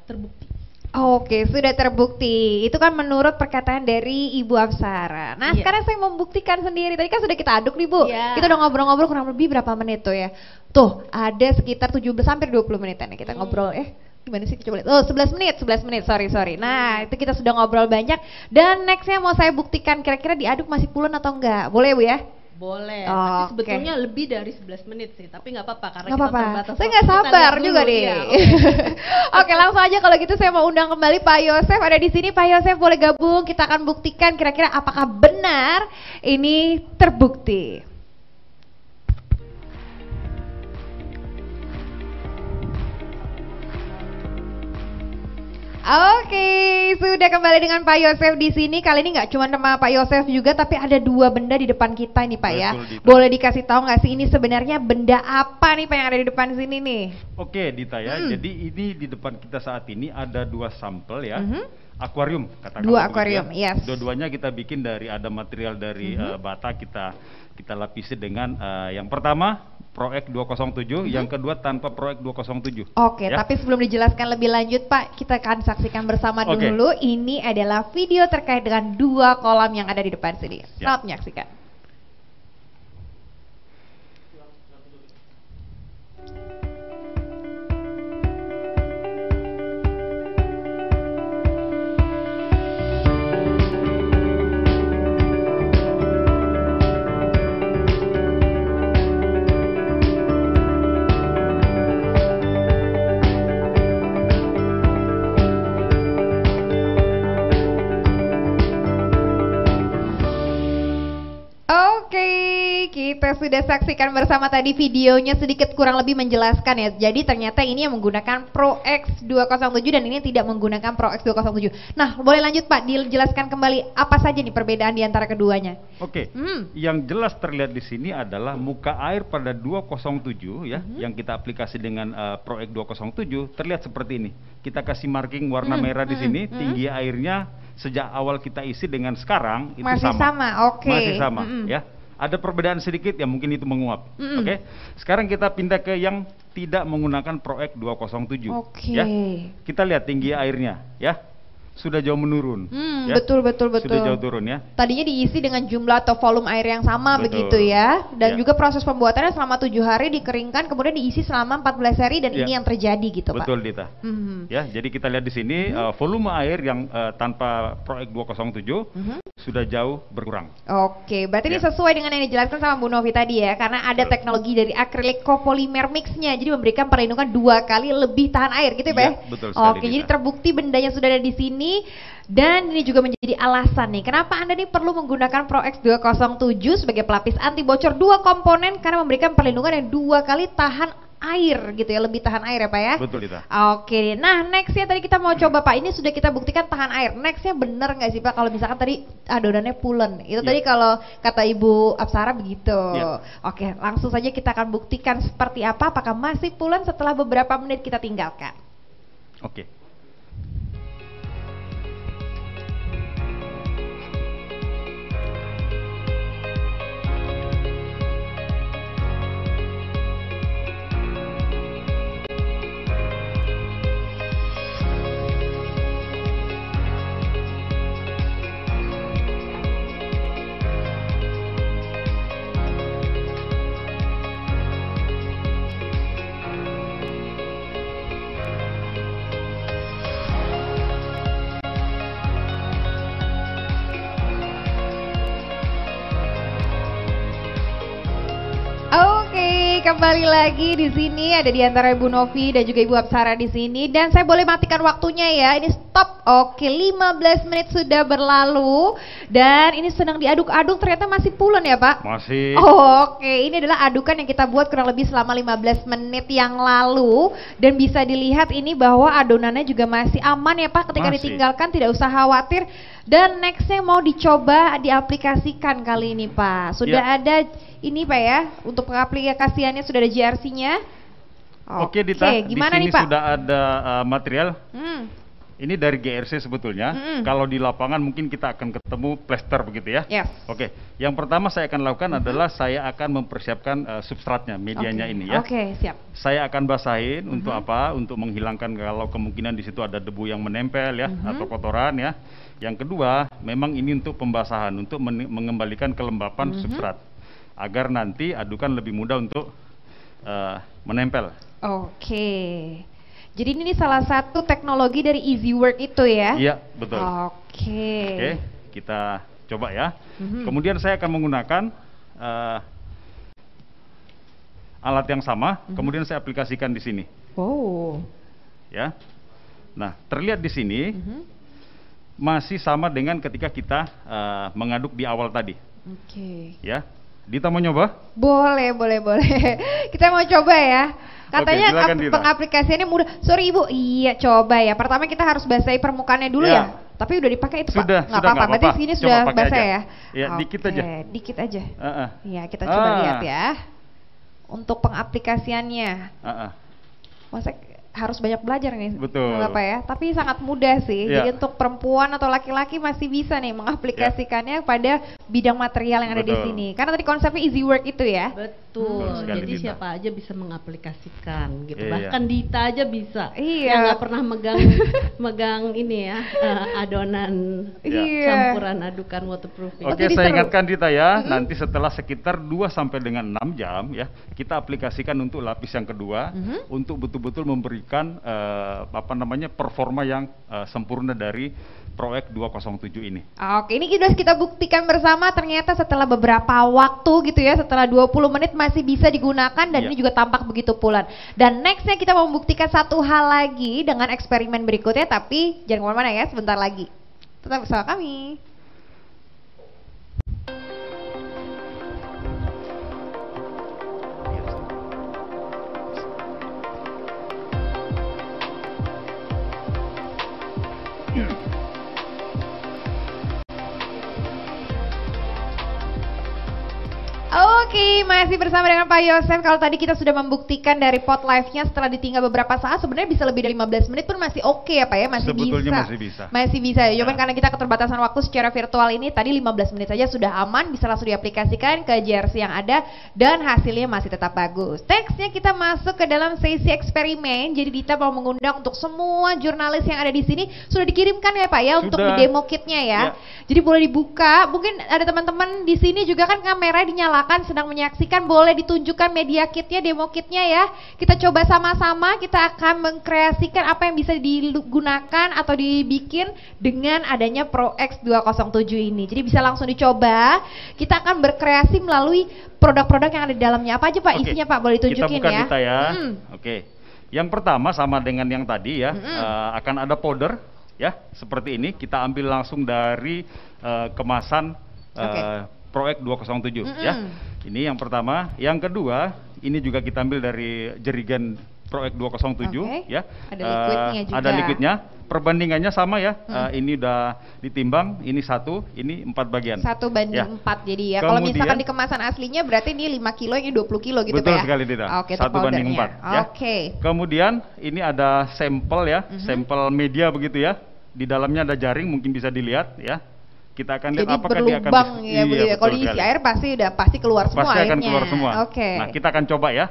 terbukti. Oke, sudah terbukti. Itu kan menurut perkataan dari Ibu Apsara. Nah, sekarang saya membuktikan sendiri. Tadi kan sudah kita aduk nih, Bu. Kita udah ngobrol-ngobrol kurang lebih berapa menit tuh ya? Tuh, ada sekitar 17 sampai 20 menitan ya kita ngobrol. Gimana sih, coba lihat. Oh, 11 menit, sorry. Nah, itu kita sudah ngobrol banyak. Dan nextnya mau saya buktikan kira-kira diaduk masih pulen atau enggak. Boleh, Bu ya? Boleh, tapi sebetulnya lebih dari 11 menit sih, tapi nggak apa-apa karena kita terbatas. Saya nggak sabar juga deh. Ya, Oke, langsung aja kalau gitu saya mau undang kembali Pak Yosef ada di sini. Pak Yosef boleh gabung, kita akan buktikan kira-kira apakah benar ini terbukti. Oke, sudah kembali dengan Pak Yosef di sini. Kali ini nggak cuma sama Pak Yosef juga, tapi ada 2 benda di depan kita nih Pak. Betul, ya. Dita. Boleh dikasih tahu nggak sih ini sebenarnya benda apa nih Pak yang ada di depan sini nih? Oke, Dita ya. Jadi ini di depan kita saat ini ada 2 sampel ya. Akuarium katakan. 2 akuarium, ya. yes. Dua-duanya kita bikin dari ada material dari bata, kita lapisi dengan yang pertama Proek 207, yang kedua tanpa Proek 207. Oke, ya. tapi sebelum dijelaskan lebih lanjut Pak, kita akan saksikan bersama dulu. Ini adalah video terkait dengan 2 kolam yang ada di depan sini. Selamat menyaksikan. Kita sudah saksikan bersama tadi videonya, sedikit kurang lebih menjelaskan ya. Jadi ternyata ini yang menggunakan ProX 207 dan ini tidak menggunakan ProX 207. Nah, boleh lanjut Pak, dijelaskan kembali apa saja nih perbedaan di antara keduanya? Oke, yang jelas terlihat di sini adalah muka air pada 207 ya, yang kita aplikasi dengan ProX 207 terlihat seperti ini. Kita kasih marking warna merah di sini, tinggi airnya sejak awal kita isi dengan sekarang itu masih sama. Oke. Masih sama ya. Ada perbedaan sedikit ya, mungkin itu menguap. Oke. Sekarang kita pindah ke yang tidak menggunakan ProX 207. Ya. Kita lihat tinggi airnya ya. Sudah jauh menurun. Ya. Betul. Sudah jauh turun ya. Tadinya diisi dengan jumlah atau volume air yang sama begitu ya. Dan juga proses pembuatannya selama 7 hari dikeringkan, kemudian diisi selama 14 hari dan ini yang terjadi gitu Pak. Betul Dita. Ya, jadi kita lihat di sini volume air yang tanpa ProX 207 sudah jauh berkurang. Oke, berarti ini sesuai dengan yang dijelaskan sama Bu Novi tadi ya, karena ada teknologi dari akrilik copolymer mixnya, jadi memberikan perlindungan 2 kali lebih tahan air gitu ya Pak? Betul sekali. Oke, jadi terbukti bendanya sudah ada di sini. Dan ini juga menjadi alasan nih kenapa Anda nih perlu menggunakan ProX 207 sebagai pelapis anti bocor 2 komponen, karena memberikan perlindungan yang 2 kali tahan air gitu ya, lebih tahan air ya Pak ya. Betul Dita. Oke, nah nextnya tadi kita mau coba Pak, ini sudah kita buktikan tahan air. Nextnya bener nggak sih Pak kalau misalkan tadi adonannya pulen? Itu tadi kalau kata Ibu Apsara begitu. Oke, langsung saja kita akan buktikan seperti apa, apakah masih pulen setelah beberapa menit kita tinggalkan. Oke. kembali lagi di sini ada di antara Ibu Novi dan juga Ibu Apsara di sini dan saya boleh matikan waktunya ya. Ini stop. Oke, 15 menit sudah berlalu dan ini sedang diaduk-aduk ternyata masih pulen ya, Pak? Masih. Oke, ini adalah adukan yang kita buat kurang lebih selama 15 menit yang lalu dan bisa dilihat ini bahwa adonannya juga masih aman ya, Pak, ketika ditinggalkan, tidak usah khawatir. Dan nextnya mau dicoba diaplikasikan kali ini, Pak. Sudah ada ini, Pak, ya, untuk pengaplikasiannya sudah ada JRC-nya. Oke, Dita, gimana di sini nih, Pak? sudah ada material. Ini dari GRC sebetulnya. Kalau di lapangan mungkin kita akan ketemu plester begitu ya. Yes. Oke, yang pertama saya akan lakukan adalah saya akan mempersiapkan substratnya, medianya ini ya. Oke, siap. Saya akan basahin untuk apa? Untuk menghilangkan kalau kemungkinan di situ ada debu yang menempel ya atau kotoran ya. Yang kedua, memang ini untuk pembasahan, untuk mengembalikan kelembapan substrat agar nanti adukan lebih mudah untuk menempel. Oke. Jadi ini salah satu teknologi dari Easy Work itu ya? Iya, betul. Oke. Oke, kita coba ya. Kemudian saya akan menggunakan alat yang sama, kemudian saya aplikasikan di sini. Oh. Ya. Nah, terlihat di sini masih sama dengan ketika kita mengaduk di awal tadi. Oke. Ya. Dita mau nyoba? Boleh. Kita mau coba ya. Katanya Oke, pengaplikasiannya mudah. Sorry Ibu, iya coba ya. Pertama kita harus basahi permukaannya dulu ya. Tapi udah dipakai itu, Pak? Nggak apa-apa, berarti sini sudah basah ya? Ya, dikit aja. Dikit aja. Iya, kita coba lihat ya. Untuk pengaplikasiannya. Masa harus banyak belajar nih, betul, Bapak ya. Tapi sangat mudah sih. Ya. Jadi untuk perempuan atau laki-laki masih bisa nih mengaplikasikannya pada bidang material yang ada di sini. Karena tadi konsepnya easy work itu ya. Betul. Jadi siapa aja bisa mengaplikasikan gitu. Iya. Bahkan Dita aja bisa. Iya. Yang nggak pernah megang ini ya adonan Iya. campuran adukan waterproofing. Oke, saya ingatkan Dita ya, nanti setelah sekitar 2 sampai dengan 6 jam ya, kita aplikasikan untuk lapis yang kedua untuk betul-betul memberikan performa yang sempurna dari Proek 207 ini. Oke, ini sudah kita buktikan bersama ternyata setelah beberapa waktu gitu ya, setelah 20 menit masih bisa digunakan dan ini juga tampak begitu pulen. Dan nextnya kita mau membuktikan satu hal lagi dengan eksperimen berikutnya, tapi jangan kemana-mana ya, sebentar lagi. Tetap bersama kami. Oke, masih bersama dengan Pak Yosef. Kalau tadi kita sudah membuktikan dari pot live-nya setelah ditinggal beberapa saat, sebenarnya bisa lebih dari 15 menit pun masih oke ya Pak ya, masih sebetulnya bisa. Masih bisa ya, cuman karena kita keterbatasan waktu secara virtual ini, tadi 15 menit saja sudah aman, bisa langsung diaplikasikan ke JRC yang ada dan hasilnya masih tetap bagus. Nextnya kita masuk ke dalam sesi eksperimen. Jadi Dita mau mengundang untuk semua jurnalis yang ada di sini, sudah dikirimkan ya Pak ya untuk di demo kitnya ya. Jadi boleh dibuka, mungkin ada teman-teman di sini juga kan kamera dinyalakan sedang menyaksikan, boleh ditunjukkan media kitnya, demo kitnya ya. Kita coba sama-sama, kita akan mengkreasikan apa yang bisa digunakan atau dibikin dengan adanya Proex 207 ini. Jadi bisa langsung dicoba. Kita akan berkreasi melalui produk-produk yang ada di dalamnya. Apa aja Pak isinya Pak, boleh ditunjukin kita buka ya. Dita ya. Oke. Yang pertama sama dengan yang tadi ya, akan ada powder ya, seperti ini. Kita ambil langsung dari kemasan Proek 207 ya. Ini yang pertama. Yang kedua, ini juga kita ambil dari jerigen Proek 207 ya. Ada liquidnya juga. Ada liquidnya. Perbandingannya sama ya. Ini udah ditimbang, ini 1, ini 4 bagian. 1 banding 4 jadi ya. Kalau misalkan di kemasan aslinya berarti ini 5 kilo, ini 20 kilo gitu betul Pak ya. Betul sekali Dita. Oke, 1 banding 4 ya. Kemudian ini ada sampel ya, sampel media begitu ya. Di dalamnya ada jaring, mungkin bisa dilihat ya. Kita akan lihat apakah dia akan ya, kalau diisi air pasti keluar semua pasti airnya. Akan keluar semua. Nah, kita akan coba ya.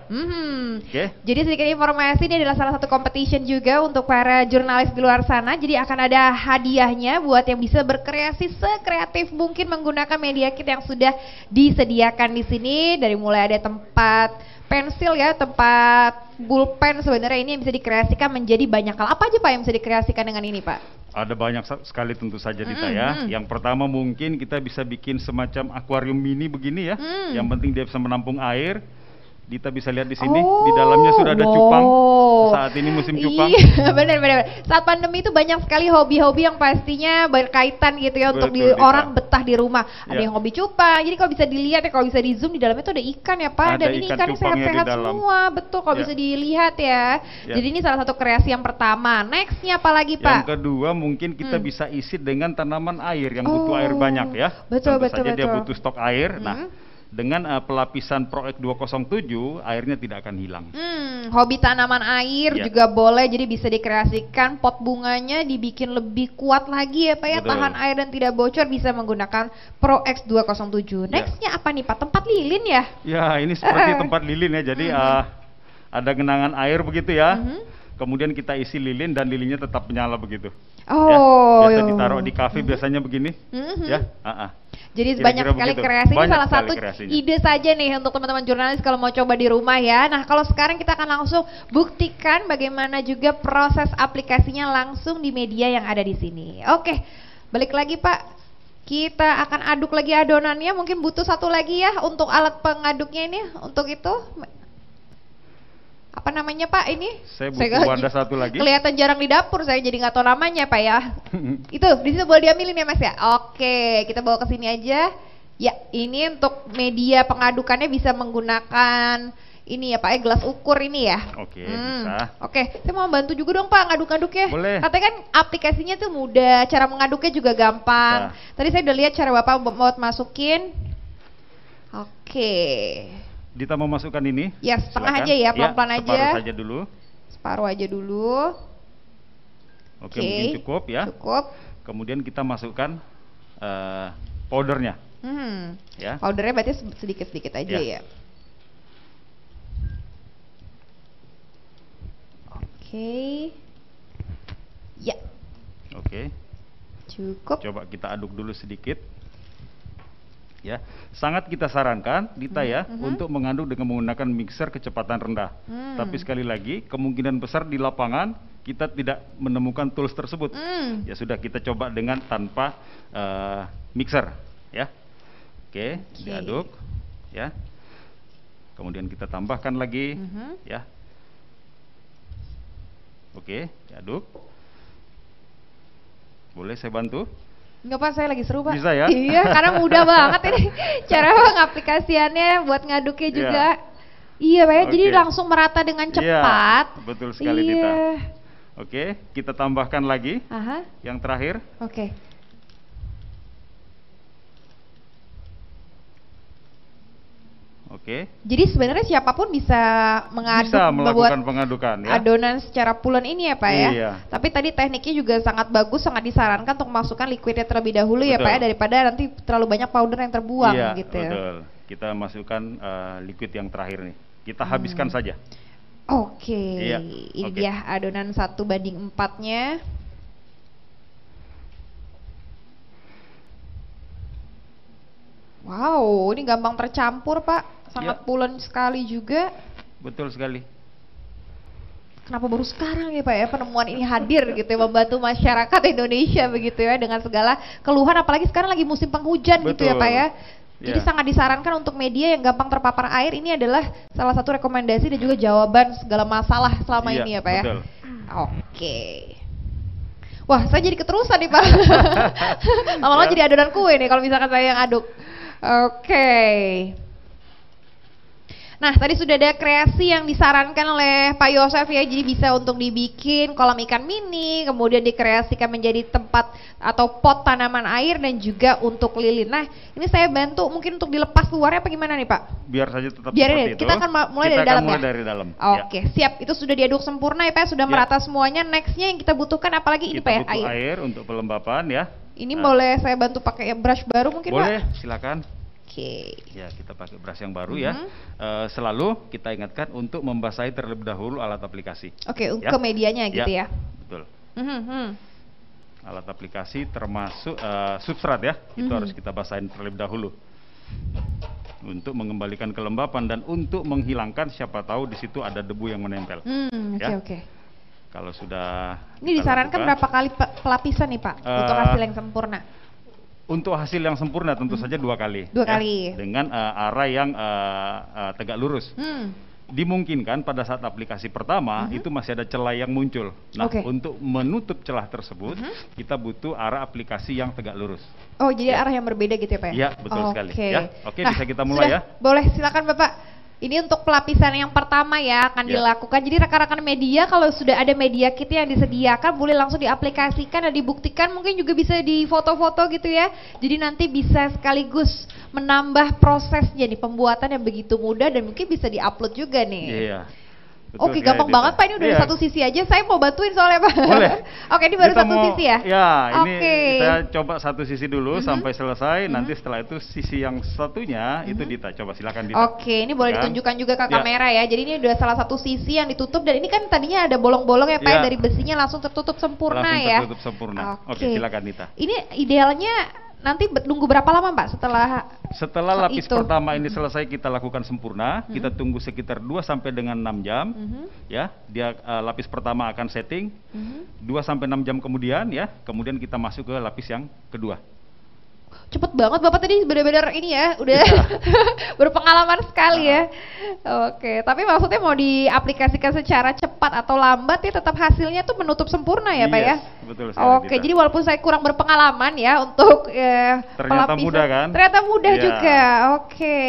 Jadi sedikit informasi, ini adalah salah satu competition juga untuk para jurnalis di luar sana. Jadi akan ada hadiahnya buat yang bisa berkreasi sekreatif mungkin menggunakan media kit yang sudah disediakan di sini. Dari mulai ada tempat pensil ya, tempat pulpen, sebenarnya ini yang bisa dikreasikan menjadi banyak hal. Apa aja Pak yang bisa dikreasikan dengan ini Pak? Ada banyak sekali tentu saja Dita ya. Yang pertama mungkin kita bisa bikin semacam akuarium mini begini ya. Yang penting dia bisa menampung air. Dita bisa lihat di sini, di dalamnya sudah ada cupang. Saat ini musim cupang. Iya, benar. Saat pandemi itu banyak sekali hobi-hobi yang pastinya berkaitan gitu ya untuk orang betah di rumah. Ada yang hobi cupang. Jadi kalau bisa dilihat ya, kalau bisa di zoom di dalamnya itu ada ikan ya Pak. Dan ini ikannya sehat-sehat semua, betul kalau bisa dilihat ya. Jadi ini salah satu kreasi yang pertama. Nextnya apa lagi Pak? Yang kedua mungkin kita bisa isi dengan tanaman air yang butuh air banyak ya. Betul. Dia butuh stok air. Nah, dengan pelapisan ProX 207 airnya tidak akan hilang. Hobi tanaman air juga boleh, jadi bisa dikreasikan pot bunganya dibikin lebih kuat lagi ya Pak ya, tahan air dan tidak bocor, bisa menggunakan ProX 207. Nextnya apa nih Pak? Tempat lilin ya? Ya ini seperti tempat lilin ya, jadi ada genangan air begitu ya. Kemudian kita isi lilin dan lilinnya tetap menyala begitu. Biasa ditaruh di kafe biasanya begini. Ya. Jadi banyak sekali kreasi. Ini salah satu ide saja nih untuk teman-teman jurnalis kalau mau coba di rumah ya. Nah kalau sekarang kita akan langsung buktikan bagaimana juga proses aplikasinya langsung di media yang ada di sini. Oke, balik lagi Pak. Kita akan aduk lagi adonannya. Mungkin butuh satu lagi ya untuk alat pengaduknya ini. Untuk itu apa namanya Pak ini? Saya butuh wadah satu lagi. Kelihatan jarang di dapur, saya jadi nggak tahu namanya Pak ya. Itu di situ boleh diambilin ya Mas ya. Oke, kita bawa ke sini aja. Ya, ini untuk media pengadukannya bisa menggunakan ini ya Pak ya, gelas ukur ini ya. Oke, bisa. Oke, saya mau bantu juga dong Pak ngaduk-ngaduknya. Boleh. Katanya kan aplikasinya tuh mudah, cara mengaduknya juga gampang. Tadi saya udah lihat cara Bapak buat masukin. Oke. Dita mau masukkan ini? Ya, setengah aja ya, pelan-pelan aja. Separuh saja dulu. Separuh aja dulu. Oke, mungkin cukup ya. Cukup. Kemudian kita masukkan powdernya. Ya. Powdernya berarti sedikit-sedikit aja ya. Oke. Ya. Oke. Cukup. Coba kita aduk dulu sedikit. Ya, sangat kita sarankan Dita ya untuk mengaduk dengan menggunakan mixer kecepatan rendah. Tapi sekali lagi kemungkinan besar di lapangan kita tidak menemukan tools tersebut. Ya sudah, kita coba dengan tanpa mixer ya. Oke, diaduk ya. Kemudian kita tambahkan lagi ya. Oke, diaduk. Boleh saya bantu? Enggak Pak, saya lagi seru Pak. Bisa ya? Iya, karena mudah banget ini cara pengaplikasiannya buat ngaduknya juga. Iya Pak ya, jadi langsung merata dengan cepat. Iya, betul sekali Dita. Oke, kita tambahkan lagi yang terakhir. Oke. Oke. Jadi sebenarnya siapapun bisa mengaduk, bisa melakukan pengadukan ya. Adonan secara pulen ini ya Pak ya. Iya. Tapi tadi tekniknya juga sangat bagus, sangat disarankan untuk masukkan liquidnya terlebih dahulu ya Pak ya, daripada nanti terlalu banyak powder yang terbuang gitu. Betul. Kita masukkan liquid yang terakhir nih. Kita habiskan saja. Oke. Ini dia adonan 1:4-nya. Wow, ini gampang tercampur Pak. Sangat pulen sekali juga. Betul sekali. Kenapa baru sekarang ya Pak ya penemuan ini hadir gitu ya, membantu masyarakat Indonesia begitu ya dengan segala keluhan, apalagi sekarang lagi musim penghujan gitu ya Pak ya. Jadi sangat disarankan untuk media yang gampang terpapar air, ini adalah salah satu rekomendasi dan juga jawaban segala masalah selama ini ya Pak ya. Oke. Wah, saya jadi keterusan nih Pak. Lama-lama jadi adonan kue nih kalau misalkan saya yang aduk. Oke. Nah, tadi sudah ada kreasi yang disarankan oleh Pak Yosef ya, jadi bisa untuk dibikin kolam ikan mini, kemudian dikreasikan menjadi tempat atau pot tanaman air dan juga untuk lilin. Nah, ini saya bantu mungkin untuk dilepas luarnya apa gimana nih Pak? Biar saja tetap seperti itu. Kita akan mulai dari dalam ya? Dari dalam. Oke, siap. Itu sudah diaduk sempurna ya Pak, sudah merata semuanya. Nextnya yang kita butuhkan apalagi ini Pak ya? Kita butuh air untuk pelembapan ya. Ini boleh saya bantu pakai brush baru mungkin Pak? Boleh, silakan. Oke. Ya, kita pakai brush yang baru ya. Selalu kita ingatkan untuk membasahi terlebih dahulu alat aplikasi. Oke, ke medianya gitu ya. Betul. Alat aplikasi termasuk substrat ya, itu harus kita basahin terlebih dahulu untuk mengembalikan kelembapan dan untuk menghilangkan siapa tahu di situ ada debu yang menempel. Oke. Kalau sudah ini disarankan berapa kali pelapisan nih Pak untuk hasil yang sempurna? Untuk hasil yang sempurna tentu saja 2 kali. 2 kali. Dengan arah yang tegak lurus. Dimungkinkan pada saat aplikasi pertama itu masih ada celah yang muncul. Nah, untuk menutup celah tersebut, kita butuh arah aplikasi yang tegak lurus. Oh, jadi arah yang berbeda gitu ya Pak? Iya, betul sekali. Ya. Oke, bisa kita mulai ya. Boleh, silakan Bapak. Ini untuk pelapisan yang pertama ya akan dilakukan. Jadi rekan-rekan media kalau sudah ada media kit yang disediakan boleh langsung diaplikasikan dan dibuktikan, mungkin juga bisa di foto-foto gitu ya. Jadi nanti bisa sekaligus menambah prosesnya nih, pembuatan yang begitu mudah dan mungkin bisa diupload juga nih. Iya. Oke, gampang banget Pak, ini udah satu sisi aja, saya mau bantuin soalnya Pak. Boleh. Oke, ini baru satu sisi ya? Ya, ini saya coba satu sisi dulu sampai selesai, nanti setelah itu sisi yang satunya itu Dita, coba silakan Dita. Oke, ini boleh ditunjukkan juga ke kamera ya, jadi ini udah salah satu sisi yang ditutup dan ini kan tadinya ada bolong-bolong ya Pak, dari besinya langsung tertutup sempurna ya? Langsung tertutup sempurna. Oke, silakan Dita. Ini idealnya nanti nunggu berapa lama Pak setelah lapis pertama ini selesai kita lakukan sempurna, kita tunggu sekitar 2 sampai dengan 6 jam. Ya, dia lapis pertama akan setting. 2 sampai 6 jam kemudian ya, kemudian kita masuk ke lapis yang kedua. Cepet banget Bapak tadi, benar-benar ini ya, udah berpengalaman sekali ya. Oke, tapi maksudnya mau diaplikasikan secara cepat atau lambat ya tetap hasilnya tuh menutup sempurna ya Pak ya? Betul sekali. Oke, jadi walaupun saya kurang berpengalaman ya untuk ternyata mudah kan? Ternyata mudah juga, oke.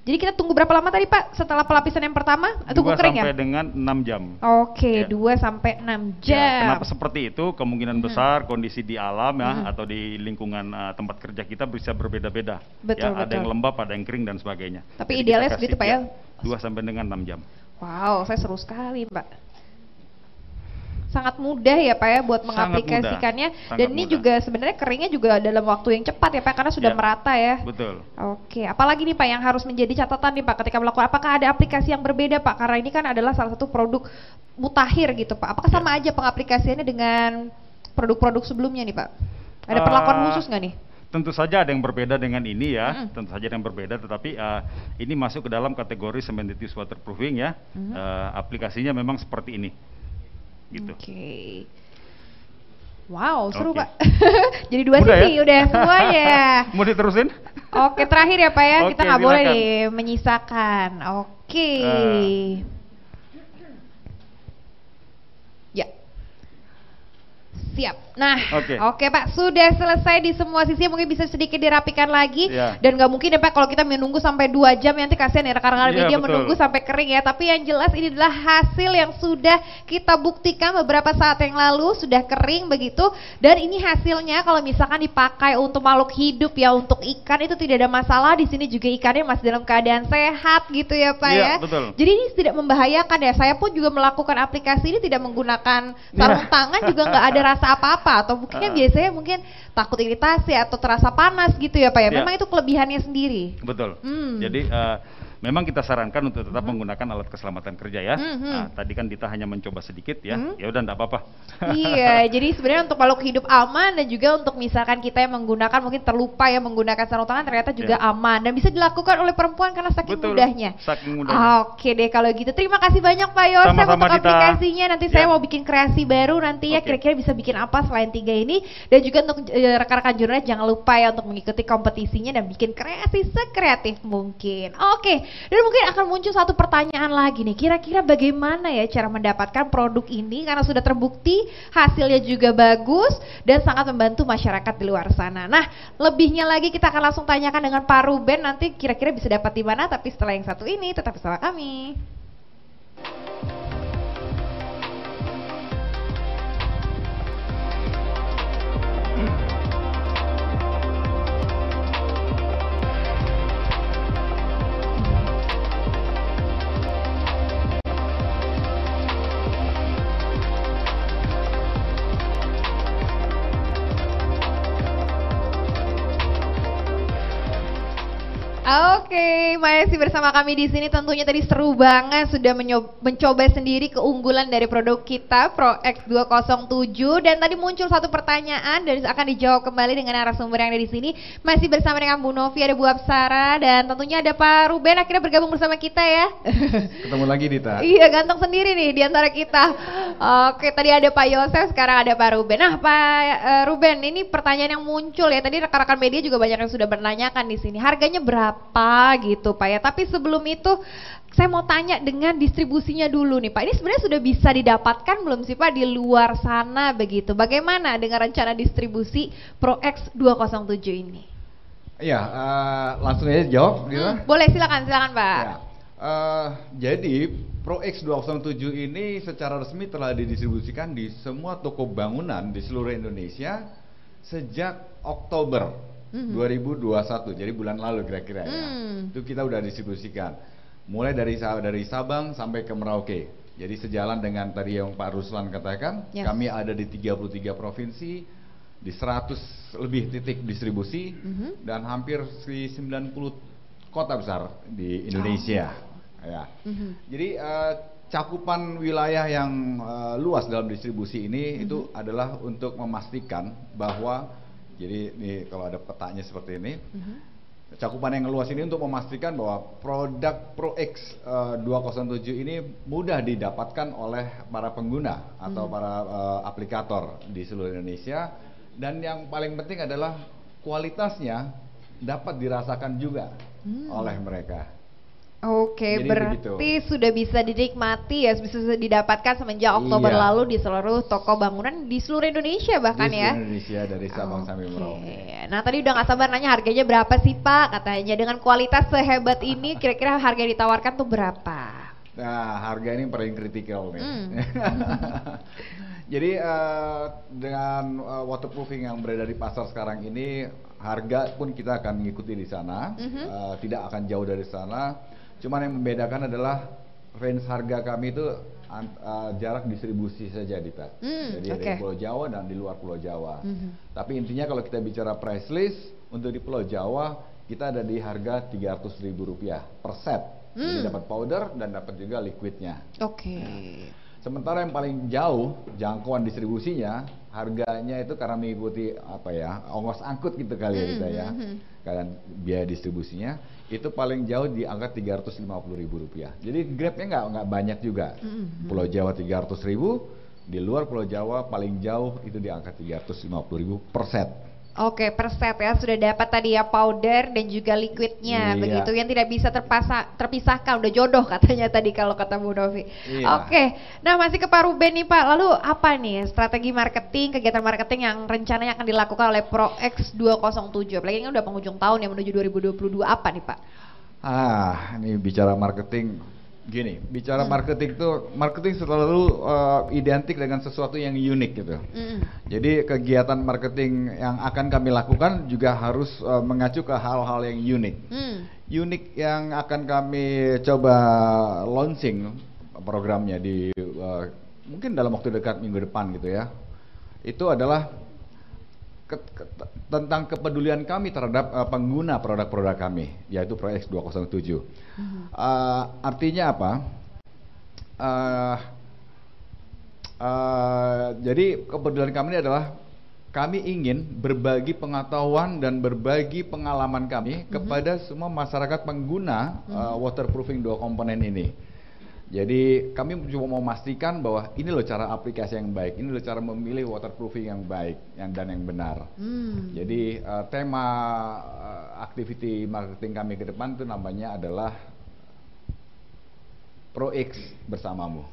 Jadi kita tunggu berapa lama tadi Pak setelah pelapisan yang pertama? Tunggu kering ya? 2 sampai dengan 6 jam. Oke, 2 sampai 6 jam. Ya, kenapa seperti itu? Kemungkinan besar kondisi di alam ya atau di lingkungan tempat kerja kita bisa berbeda-beda. Betul, ya, ada yang lembab, ada yang kering dan sebagainya. Tapi jadi idealnya segitu Pak ya? 2 sampai dengan 6 jam. Wow, saya seru sekali Pak. Sangat mudah ya Pak ya buat mengaplikasikannya dan ini juga sebenarnya keringnya juga dalam waktu yang cepat ya Pak karena sudah merata ya. Betul. Oke, apalagi nih Pak yang harus menjadi catatan nih Pak ketika melakukan, apakah ada aplikasi yang berbeda Pak karena ini kan adalah salah satu produk mutakhir gitu Pak. Apakah sama aja pengaplikasiannya dengan produk-produk sebelumnya nih Pak? Ada perlakuan khusus nggak nih? Tentu saja ada yang berbeda dengan ini ya, tentu saja ada yang berbeda, tetapi ini masuk ke dalam kategori cementitious waterproofing ya. Aplikasinya memang seperti ini. Gitu. Oke. Wow, seru Pak. Jadi 2 sisi udah semuanya. Mau diterusin? Oke, terakhir ya Pak ya, kita nggak boleh menyisakan. Oke. Ya. Siap. Nah, oke Pak, sudah selesai di semua sisi, mungkin bisa sedikit dirapikan lagi dan nggak mungkin ya Pak kalau kita menunggu sampai 2 jam nanti kasihan ya rekan-rekan media menunggu sampai kering ya. Tapi yang jelas ini adalah hasil yang sudah kita buktikan beberapa saat yang lalu sudah kering begitu dan ini hasilnya kalau misalkan dipakai untuk makhluk hidup ya, untuk ikan itu tidak ada masalah. Di sini juga ikannya masih dalam keadaan sehat gitu ya Pak ya. Betul. Jadi ini tidak membahayakan ya. Saya pun juga melakukan aplikasi ini tidak menggunakan sarung tangan juga nggak ada rasa apa-apa atau mungkin kan biasanya mungkin takut iritasi atau terasa panas gitu ya Pak ya. Memang itu kelebihannya sendiri. Betul. Jadi memang kita sarankan untuk tetap menggunakan alat keselamatan kerja ya. Nah, tadi kan Dita hanya mencoba sedikit ya. Ya udah enggak apa-apa. Iya, jadi sebenarnya untuk makhluk hidup aman dan juga untuk misalkan kita yang menggunakan mungkin terlupa ya menggunakan sarung tangan ternyata juga aman dan bisa dilakukan oleh perempuan karena saking mudahnya. Saking mudahnya. Oke deh kalau gitu. Terima kasih banyak Pak Yosef untuk aplikasinya. Nanti saya mau bikin kreasi baru nanti ya kira-kira bisa bikin apa selain 3 ini dan juga untuk rekan-rekan jurnalis jangan lupa ya untuk mengikuti kompetisinya dan bikin kreasi sekreatif mungkin. Oke. Dan mungkin akan muncul satu pertanyaan lagi nih, kira-kira bagaimana ya cara mendapatkan produk ini karena sudah terbukti hasilnya juga bagus dan sangat membantu masyarakat di luar sana. Nah, lebihnya lagi kita akan langsung tanyakan dengan Pak Ruben nanti kira-kira bisa dapat di mana, tapi setelah yang satu ini tetap bersama kami. Oke, masih bersama kami di sini. Tentunya tadi seru banget, sudah mencoba sendiri keunggulan dari produk kita Pro X207. Dan tadi muncul satu pertanyaan dan akan dijawab kembali dengan narasumber yang ada di sini. Masih bersama dengan Bu Novi, ada Bu Apsara, dan tentunya ada Pak Ruben akhirnya bergabung bersama kita ya. Ketemu lagi Dita. Iya, ganteng sendiri nih di antara kita. Oke, tadi ada Pak Yosef, sekarang ada Pak Ruben. Nah, Pak Ruben, ini pertanyaan yang muncul ya. Tadi rekan-rekan media juga banyak yang sudah menanyakan di sini. Harganya berapa gitu Pak ya? Tapi sebelum itu saya mau tanya dengan distribusinya dulu nih Pak. Ini sebenarnya sudah bisa didapatkan belum sih Pak di luar sana begitu? Bagaimana dengan rencana distribusi Pro X207 ini? Iya, langsung aja jawab gitu. Boleh, silakan Pak. Ya. Jadi Pro X207 ini secara resmi telah didistribusikan di semua toko bangunan di seluruh Indonesia sejak Oktober 2021, jadi bulan lalu kira-kira ya. Itu kita udah distribusikan. Mulai dari Sabang sampai ke Merauke. Jadi sejalan dengan tadi yang Pak Ruslan katakan, kami ada di 33 provinsi, di 100 lebih titik distribusi, dan hampir 90 kota besar di Indonesia. Ya. Jadi cakupan wilayah yang luas dalam distribusi ini itu adalah untuk memastikan bahwa, jadi nih kalau ada petanya seperti ini, cakupan yang luas ini untuk memastikan bahwa produk Pro X207 ini mudah didapatkan oleh para pengguna atau para aplikator di seluruh Indonesia, dan yang paling penting adalah kualitasnya dapat dirasakan juga oleh mereka. Oke, Jadi berarti begitu. sudah bisa dinikmati ya, bisa didapatkan semenjak Oktober lalu di seluruh toko bangunan di seluruh Indonesia bahkan di ya. seluruh Indonesia dari Sabang sampai Merauke. Nah tadi udah gak sabar nanya harganya berapa sih Pak? Katanya dengan kualitas sehebat ini kira-kira harga yang ditawarkan tuh berapa? Nah, harga ini paling kritikal nih. Jadi dengan waterproofing yang beredar di pasar sekarang ini, harga pun kita akan mengikuti di sana, tidak akan jauh dari sana. Cuman yang membedakan adalah range harga kami itu jarak distribusi saja Dita. Jadi dari Pulau Jawa dan di luar Pulau Jawa. Tapi intinya kalau kita bicara price list, untuk di Pulau Jawa kita ada di harga Rp300.000 per set. Jadi dapat powder dan dapat juga liquidnya. Sementara yang paling jauh jangkauan distribusinya, harganya itu karena mengikuti ongkos angkut gitu kali ya kita ya. Karena biaya distribusinya itu paling jauh di angka Rp350.000. Jadi grabnya nggak banyak juga. Pulau Jawa 300.000, di luar Pulau Jawa paling jauh itu di angka 350.000 per set. Oke, per set ya, sudah dapat tadi ya powder dan juga liquidnya, begitu yang tidak bisa terpisahkan, udah jodoh katanya tadi kalau kata Bu Novi. Oke, nah masih ke Pak Ruben nih Pak, lalu apa nih strategi marketing, kegiatan marketing yang rencananya akan dilakukan oleh Pro X207, apalagi ini udah penghujung tahun ya menuju 2022, apa nih Pak? Ini bicara marketing. Gini, bicara marketing selalu identik dengan sesuatu yang unik gitu. Jadi kegiatan marketing yang akan kami lakukan juga harus mengacu ke hal-hal yang unik. Unik yang akan kami coba launching programnya di mungkin dalam waktu dekat minggu depan gitu ya. Itu adalah tentang kepedulian kami terhadap pengguna produk-produk kami, yaitu Pro X207. Artinya apa? Jadi kepedulian kami ini adalah kami ingin berbagi pengetahuan dan berbagi pengalaman kami kepada semua masyarakat pengguna waterproofing 2 komponen ini. Jadi kami cuma mau memastikan bahwa ini loh cara aplikasi yang baik, ini loh cara memilih waterproofing yang baik dan yang benar. Jadi tema activity marketing kami ke depan itu namanya adalah Pro X bersamamu.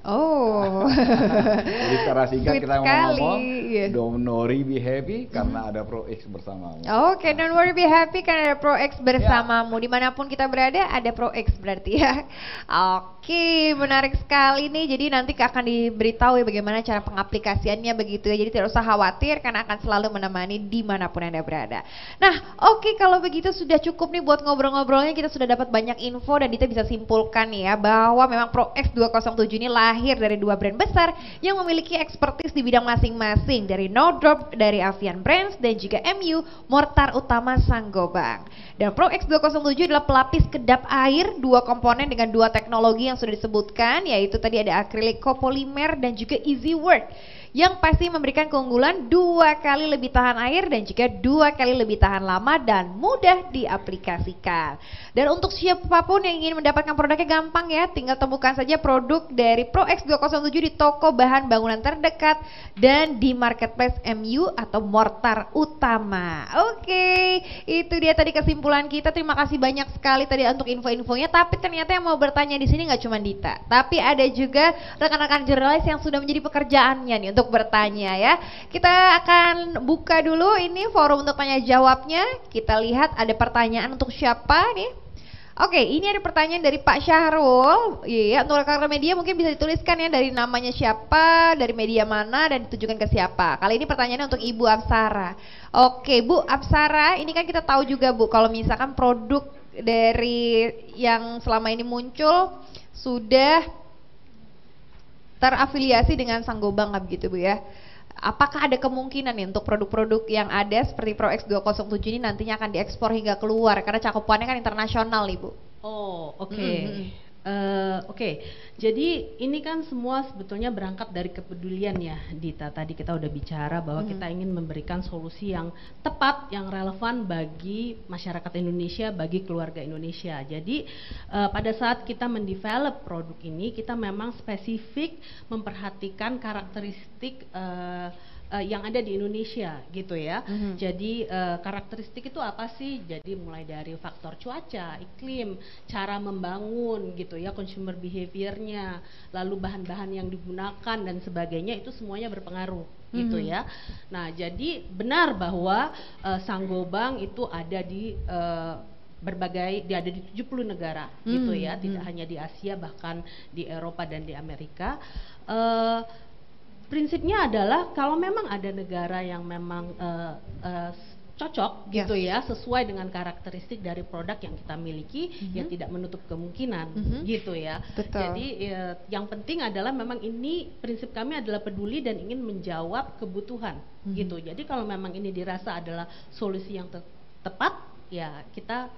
Jadi secara singkat kita ngomong, don't worry be happy karena ada Pro X bersamamu. Don't worry be happy karena ada Pro X bersamamu. Dimanapun kita berada ada Pro X berarti ya. Menarik sekali nih. Jadi nanti akan diberitahu ya bagaimana cara pengaplikasiannya begitu ya. Jadi tidak usah khawatir karena akan selalu menemani dimanapun Anda berada. Nah kalau begitu sudah cukup nih buat ngobrol-ngobrolnya. Kita sudah dapat banyak info dan Dita bisa simpulkan nih ya bahwa memang Pro X 207 ini lahir dari dua brand besar yang memiliki ekspertis di bidang masing-masing, dari No Drop dari Avian Brands dan juga MU Mortar Utama Sanggobang. Dan Pro X 207 adalah pelapis kedap air dua komponen dengan dua teknologi yang sudah disebutkan, yaitu tadi ada akrilik kopolimer dan juga Easy Work, yang pasti memberikan keunggulan 2 kali lebih tahan air dan juga 2 kali lebih tahan lama dan mudah diaplikasikan. Dan untuk siapapun yang ingin mendapatkan produknya gampang ya, tinggal temukan saja produk dari Pro X 207 di toko bahan bangunan terdekat dan di marketplace MU atau Mortar Utama. Oke, itu dia tadi kesimpulan kita. Terima kasih banyak sekali tadi untuk info-infonya. Tapi ternyata yang mau bertanya di sini nggak cuma Dita, tapi ada juga rekan-rekan jurnalis yang sudah menjadi pekerjaannya nih untuk bertanya ya. Kita akan buka dulu ini forum untuk tanya jawabnya. Kita lihat ada pertanyaan untuk siapa nih. Oke, ini ada pertanyaan dari Pak Syahrul. Iya, untuk rekan-rekan media mungkin bisa dituliskan ya dari namanya siapa, dari media mana, dan ditujukan ke siapa. Kali ini pertanyaannya untuk Ibu Apsara. Oke, Bu Apsara, ini kan kita tahu juga Bu, kalau misalkan produk dari yang selama ini muncul sudah terafiliasi dengan Sanggobang begitu Bu ya. Apakah ada kemungkinan nih untuk produk-produk yang ada seperti Pro X 207 ini nantinya akan diekspor hingga keluar karena cakupannya kan internasional nih Bu? Oh, oke. Oke, jadi ini kan semua sebetulnya berangkat dari kepedulian ya Dita. Tadi kita udah bicara bahwa kita ingin memberikan solusi yang tepat, yang relevan bagi masyarakat Indonesia, bagi keluarga Indonesia. Jadi pada saat kita mendevelop produk ini, kita memang spesifik memperhatikan karakteristik yang ada di Indonesia gitu ya. Jadi karakteristik itu apa sih? Jadi mulai dari faktor cuaca, iklim, cara membangun gitu ya, consumer behaviornya, lalu bahan-bahan yang digunakan dan sebagainya, itu semuanya berpengaruh gitu ya. Nah, jadi benar bahwa Sanggobang itu ada di berbagai, dia ada di 70 negara gitu ya, tidak hanya di Asia, bahkan di Eropa dan di Amerika. Prinsipnya adalah kalau memang ada negara yang memang cocok gitu ya, sesuai dengan karakteristik dari produk yang kita miliki, ya tidak menutup kemungkinan gitu ya. Jadi yang penting adalah memang ini prinsip kami adalah peduli dan ingin menjawab kebutuhan gitu. Jadi kalau memang ini dirasa adalah solusi yang tepat, ya kita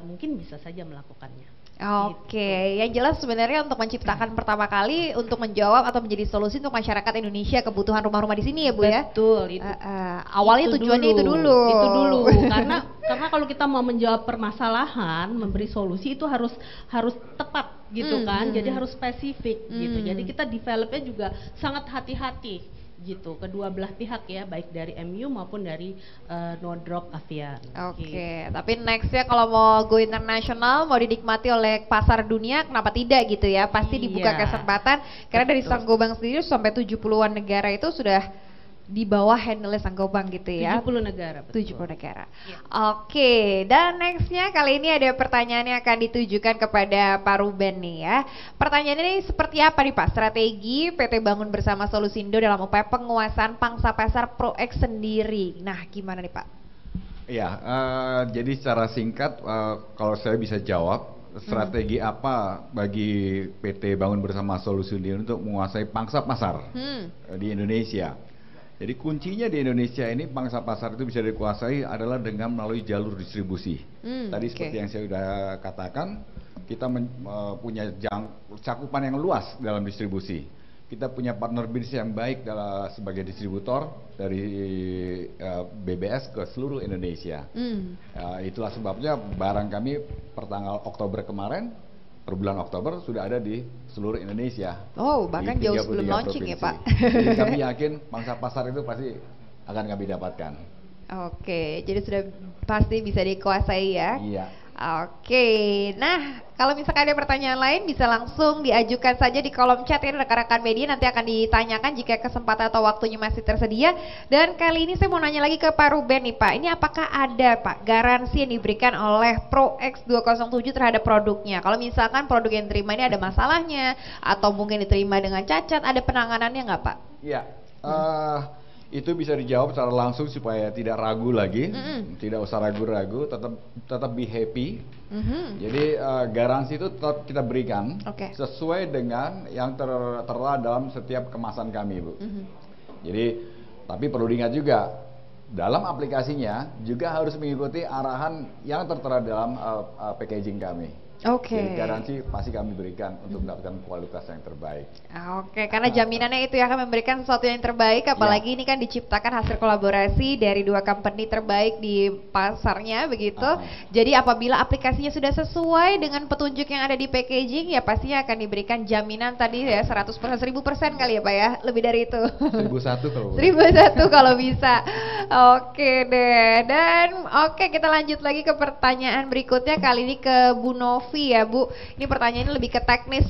mungkin bisa saja melakukannya. Oke, yang jelas sebenarnya untuk menciptakan pertama kali untuk menjawab atau menjadi solusi untuk masyarakat Indonesia kebutuhan rumah-rumah di sini ya Bu ya. Betul. Awalnya tujuannya itu dulu. Itu dulu. karena kalau kita mau menjawab permasalahan, memberi solusi itu harus tepat gitu kan. Jadi harus spesifik gitu. Jadi kita developnya juga sangat hati-hati gitu, kedua belah pihak ya, baik dari MU maupun dari No Drop Avian. Oke, tapi nextnya kalau mau go internasional, mau dinikmati oleh pasar dunia, kenapa tidak gitu ya? Pasti dibuka kesempatan, karena dari Sanggobang sendiri sampai 70-an negara itu sudah di bawah handle Sanggobang gitu ya. 70 negara. Betul. 70 negara. Oke, dan nextnya kali ini ada pertanyaan yang akan ditujukan kepada Pak Ruben nih ya. Pertanyaan ini seperti apa nih Pak strategi PT Bangun Bersama Solusindo dalam upaya penguasaan pangsa pasar Pro X sendiri? Nah, gimana nih Pak? Iya, jadi secara singkat kalau saya bisa jawab, strategi apa bagi PT Bangun Bersama Solusindo untuk menguasai pangsa pasar di Indonesia? Jadi kuncinya di Indonesia ini pangsa pasar itu bisa dikuasai adalah dengan melalui jalur distribusi. Tadi seperti yang saya sudah katakan, kita punya cakupan yang luas dalam distribusi. Kita punya partner bisnis yang baik sebagai distributor dari BBS ke seluruh Indonesia. Itulah sebabnya barang kami pertanggal Oktober kemarin, per bulan Oktober sudah ada di seluruh Indonesia. Oh, bahkan jauh sebelum launching ya Pak. Jadi kami yakin pangsa pasar itu pasti akan kami dapatkan. Oke, jadi sudah pasti bisa dikuasai ya. Iya. Oke, nah kalau misalkan ada pertanyaan lain bisa langsung diajukan saja di kolom chat ya rekan-rekan media, nanti akan ditanyakan jika kesempatan atau waktunya masih tersedia. Dan kali ini saya mau nanya lagi ke Pak Ruben nih Pak, ini apakah ada Pak garansi yang diberikan oleh Pro X 207 terhadap produknya? Kalau misalkan produk yang diterima ini ada masalahnya atau mungkin diterima dengan cacat, ada penanganannya nggak Pak? Iya, itu bisa dijawab secara langsung supaya tidak ragu lagi, tidak usah ragu-ragu, tetap be happy. Jadi garansi itu tetap kita berikan sesuai dengan yang tertera dalam setiap kemasan kami, Bu. Jadi tapi perlu diingat juga dalam aplikasinya juga harus mengikuti arahan yang tertera dalam packaging kami. Jadi garansi pasti kami berikan untuk mendapatkan kualitas yang terbaik. Karena jaminannya itu ya akan memberikan sesuatu yang terbaik, apalagi ini kan diciptakan hasil kolaborasi dari dua company terbaik di pasarnya begitu. Jadi apabila aplikasinya sudah sesuai dengan petunjuk yang ada di packaging, ya pastinya akan diberikan jaminan tadi ya 100%, 1000% kali ya Pak ya, lebih dari itu. 1001 kalau 1001 kalau bisa. Oke deh. Dan kita lanjut lagi ke pertanyaan berikutnya, kali ini ke Bu Novi ya Bu. Ini pertanyaannya lebih ke teknis,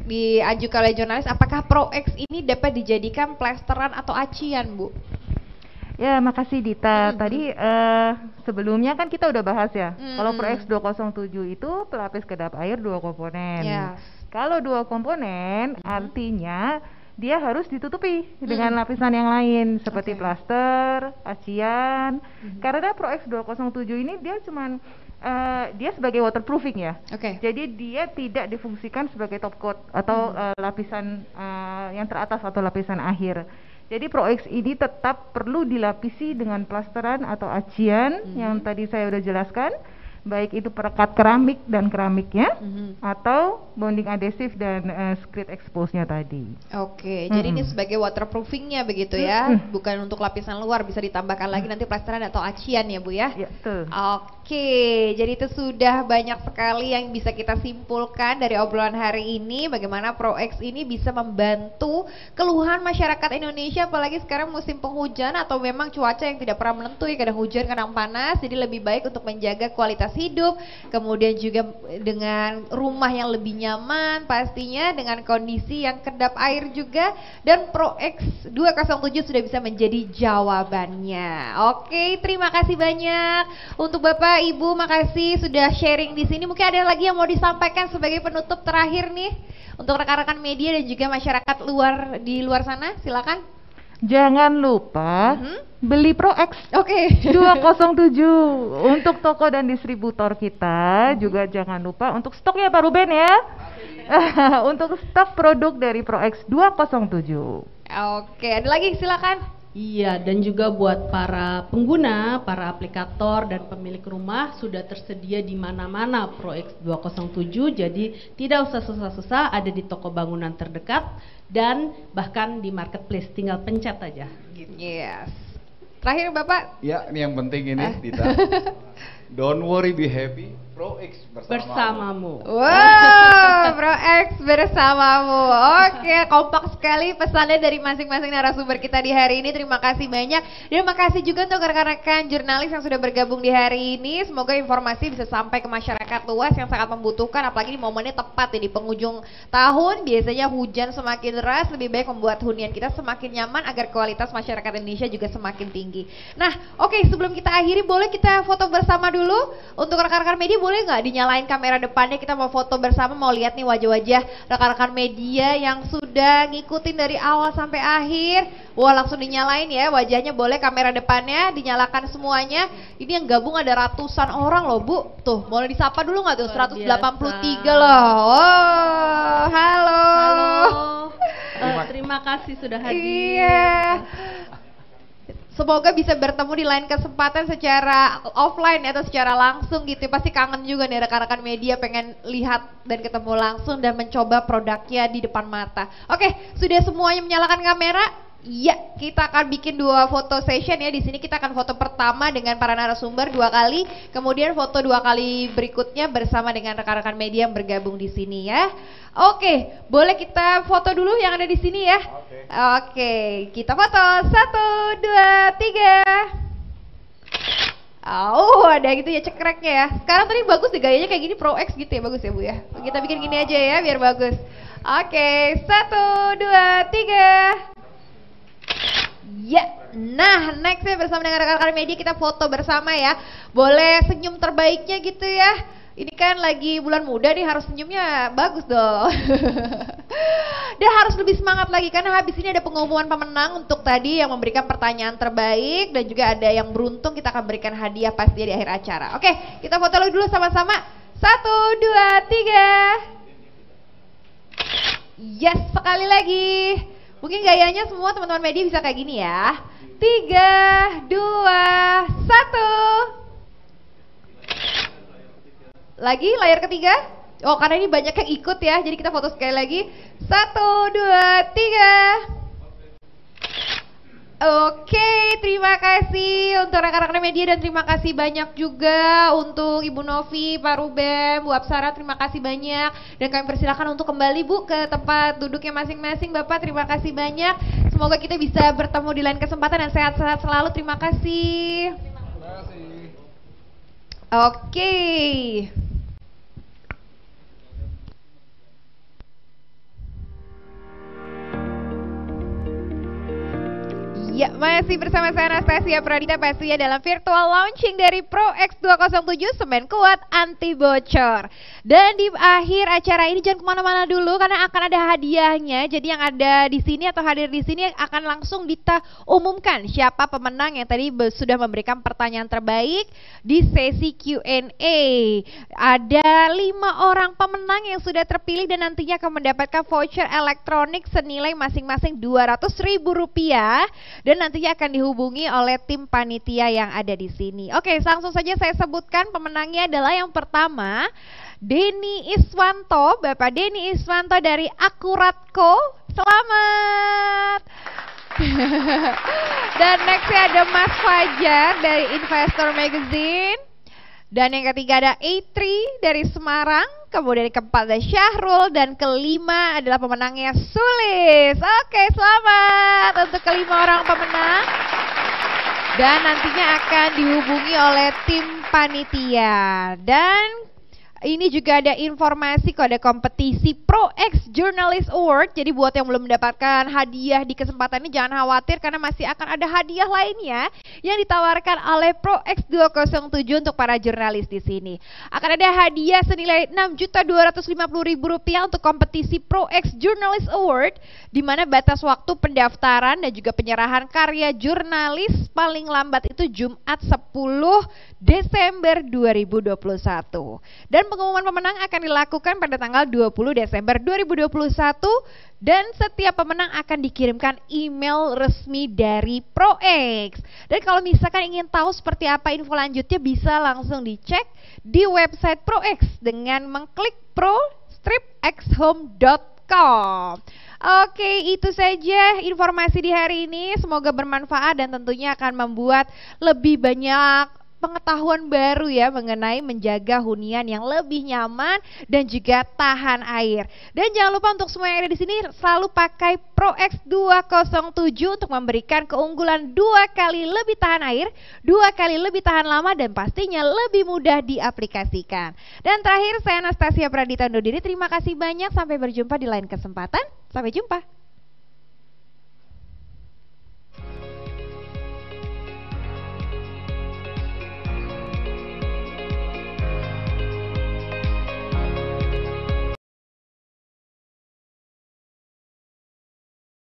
diajukan oleh jurnalis. Apakah Pro X ini dapat dijadikan plesteran atau acian Bu? Ya, makasih Dita. Tadi sebelumnya kan kita udah bahas ya. Kalau Pro X 207 itu pelapis kedap air 2 komponen. Kalau 2 komponen artinya dia harus ditutupi dengan lapisan yang lain seperti plaster, acian. Karena Pro X 207 ini dia cuman dia sebagai waterproofing ya. Jadi dia tidak difungsikan sebagai top coat atau lapisan yang teratas atau lapisan akhir. Jadi Pro X ini tetap perlu dilapisi dengan plasteran atau acian yang tadi saya udah jelaskan, baik itu perekat keramik dan keramiknya atau bonding adhesif dan screed expose-nya tadi. Jadi ini sebagai waterproofingnya begitu ya, bukan untuk lapisan luar, bisa ditambahkan lagi nanti plasteran atau acian ya Bu ya. Betul. Jadi itu sudah banyak sekali yang bisa kita simpulkan dari obrolan hari ini, bagaimana Pro X ini bisa membantu keluhan masyarakat Indonesia, apalagi sekarang musim penghujan atau memang cuaca yang tidak pernah menentu ya, kadang hujan kadang panas. Jadi lebih baik untuk menjaga kualitas hidup, kemudian juga dengan rumah yang lebih nyaman pastinya, dengan kondisi yang kedap air juga, dan Pro X 207 sudah bisa menjadi jawabannya. Terima kasih banyak untuk Bapak Ibu, makasih sudah sharing di sini. Mungkin ada lagi yang mau disampaikan sebagai penutup terakhir nih untuk rekan-rekan media dan juga masyarakat di luar sana, silakan. Jangan lupa beli Pro X 207 untuk toko dan distributor kita. Juga jangan lupa untuk stoknya Pak Ruben ya. Untuk stok produk dari Pro X 207. Ada lagi silakan. Iya, dan juga buat para pengguna, para aplikator dan pemilik rumah sudah tersedia di mana-mana Pro X 207. Jadi tidak usah susah-susah, ada di toko bangunan terdekat dan bahkan di marketplace, tinggal pencet aja. Terakhir Bapak. Ya, ini yang penting ini Dita. Don't worry, be happy. Pro X bersamamu. Wow, Pro X bersamamu. Kompak sekali pesannya dari masing-masing narasumber kita di hari ini. Terima kasih banyak. Dan terima kasih juga untuk rekan-rekan jurnalis yang sudah bergabung di hari ini. Semoga informasi bisa sampai ke masyarakat luas yang sangat membutuhkan, apalagi di momennya tepat ya, di penghujung tahun. Biasanya hujan semakin deras, lebih baik membuat hunian kita semakin nyaman agar kualitas masyarakat Indonesia juga semakin tinggi. Nah, sebelum kita akhiri, boleh kita foto bersama dulu. Untuk rekan-rekan media, boleh nggak dinyalain kamera depannya, kita mau foto bersama, mau lihat nih wajah-wajah rekan-rekan media yang sudah ngikutin dari awal sampai akhir. Langsung dinyalain ya wajahnya, boleh kamera depannya dinyalakan semuanya. Ini yang gabung ada ratusan orang loh Bu. Tuh, boleh disapa dulu nggak tuh? 183 loh. Halo. Terima kasih sudah hadir. Iya. Semoga bisa bertemu di lain kesempatan secara offline atau secara langsung gitu. Pasti kangen juga nih rekan-rekan media, pengen lihat dan ketemu langsung dan mencoba produknya di depan mata. Sudah semuanya menyalakan kamera? Iya, kita akan bikin 2 foto session ya. Di sini kita akan foto pertama dengan para narasumber 2 kali, kemudian foto 2 kali berikutnya bersama dengan rekan-rekan media yang bergabung di sini ya. Boleh kita foto dulu yang ada di sini ya. Kita foto 1, 2, 3. Ada gitu ya cekreknya ya. Sekarang tadi bagus deh gayanya kayak gini, Pro X gitu ya, bagus ya Bu ya. Kita bikin gini aja ya biar bagus. 1, 2, 3. Nah nextnya bersama dengan rekan-rekan media kita foto bersama ya. Boleh senyum terbaiknya gitu ya. Ini kan lagi bulan muda nih, harus senyumnya bagus dong. Dan harus lebih semangat lagi karena habis ini ada pengumuman pemenang untuk tadi yang memberikan pertanyaan terbaik dan juga ada yang beruntung kita akan berikan hadiah pastinya di akhir acara. Oke, kita foto dulu sama-sama. 1, 2, 3. Yes, sekali lagi. Mungkin gayanya semua teman-teman media bisa kayak gini ya. 3, 2, 1. Lagi layar ketiga. Oh, karena ini banyak yang ikut ya, jadi kita foto sekali lagi. 1, 2, 3. Oke, terima kasih untuk rekan-rekan media dan terima kasih banyak juga untuk Ibu Novi, Pak Ruben, Bu Apsara, terima kasih banyak. Dan kami persilakan untuk kembali Bu ke tempat duduknya masing-masing. Bapak, terima kasih banyak. Semoga kita bisa bertemu di lain kesempatan dan sehat-sehat selalu. Terima kasih. Oke. Ya, masih bersama saya Anastasia Pradita pastinya dalam virtual launching dari Pro X207 semen kuat anti bocor. Dan di akhir acara ini jangan kemana-mana dulu karena akan ada hadiahnya. Jadi yang ada di sini atau hadir di sini akan langsung kita umumkan siapa pemenang yang tadi sudah memberikan pertanyaan terbaik di sesi Q&A. Ada 5 orang pemenang yang sudah terpilih dan nantinya akan mendapatkan voucher elektronik senilai masing-masing Rp200.000. Dan nantinya akan dihubungi oleh tim panitia yang ada di sini. Oke, langsung saja saya sebutkan pemenangnya adalah yang pertama Denny Iswanto, Bapak Denny Iswanto dari Akuratko. Selamat. Dan nextnya ada Mas Fajar dari Investor Magazine. Dan yang ketiga ada A3 dari Semarang. Kemudian yang keempat ada Syahrul. Dan kelima adalah pemenangnya Sulis. Oke, selamat untuk kelima orang pemenang. Dan nantinya akan dihubungi oleh tim panitia. Dan ini juga ada informasi kode kompetisi Pro X Journalist Award. Jadi buat yang belum mendapatkan hadiah di kesempatan ini jangan khawatir karena masih akan ada hadiah lainnya yang ditawarkan oleh Pro X207 untuk para jurnalis di sini. Akan ada hadiah senilai Rp6.250.000 untuk kompetisi Pro X Journalist Award di mana batas waktu pendaftaran dan juga penyerahan karya jurnalis paling lambat itu Jumat 10 Desember 2021. Dan pengumuman pemenang akan dilakukan pada tanggal 20 Desember 2021 dan setiap pemenang akan dikirimkan email resmi dari ProX. Dan kalau misalkan ingin tahu seperti apa info lanjutnya bisa langsung dicek di website ProX dengan mengklik pro-xhome.com. Oke, itu saja informasi di hari ini. Semoga bermanfaat dan tentunya akan membuat lebih banyak pengetahuan baru ya mengenai menjaga hunian yang lebih nyaman dan juga tahan air. Dan jangan lupa untuk semua yang ada di sini selalu pakai Pro X207 untuk memberikan keunggulan 2 kali lebih tahan air, 2 kali lebih tahan lama dan pastinya lebih mudah diaplikasikan. Dan terakhir saya Anastasia Pradita undur diri. Terima kasih banyak, sampai berjumpa di lain kesempatan. Sampai jumpa.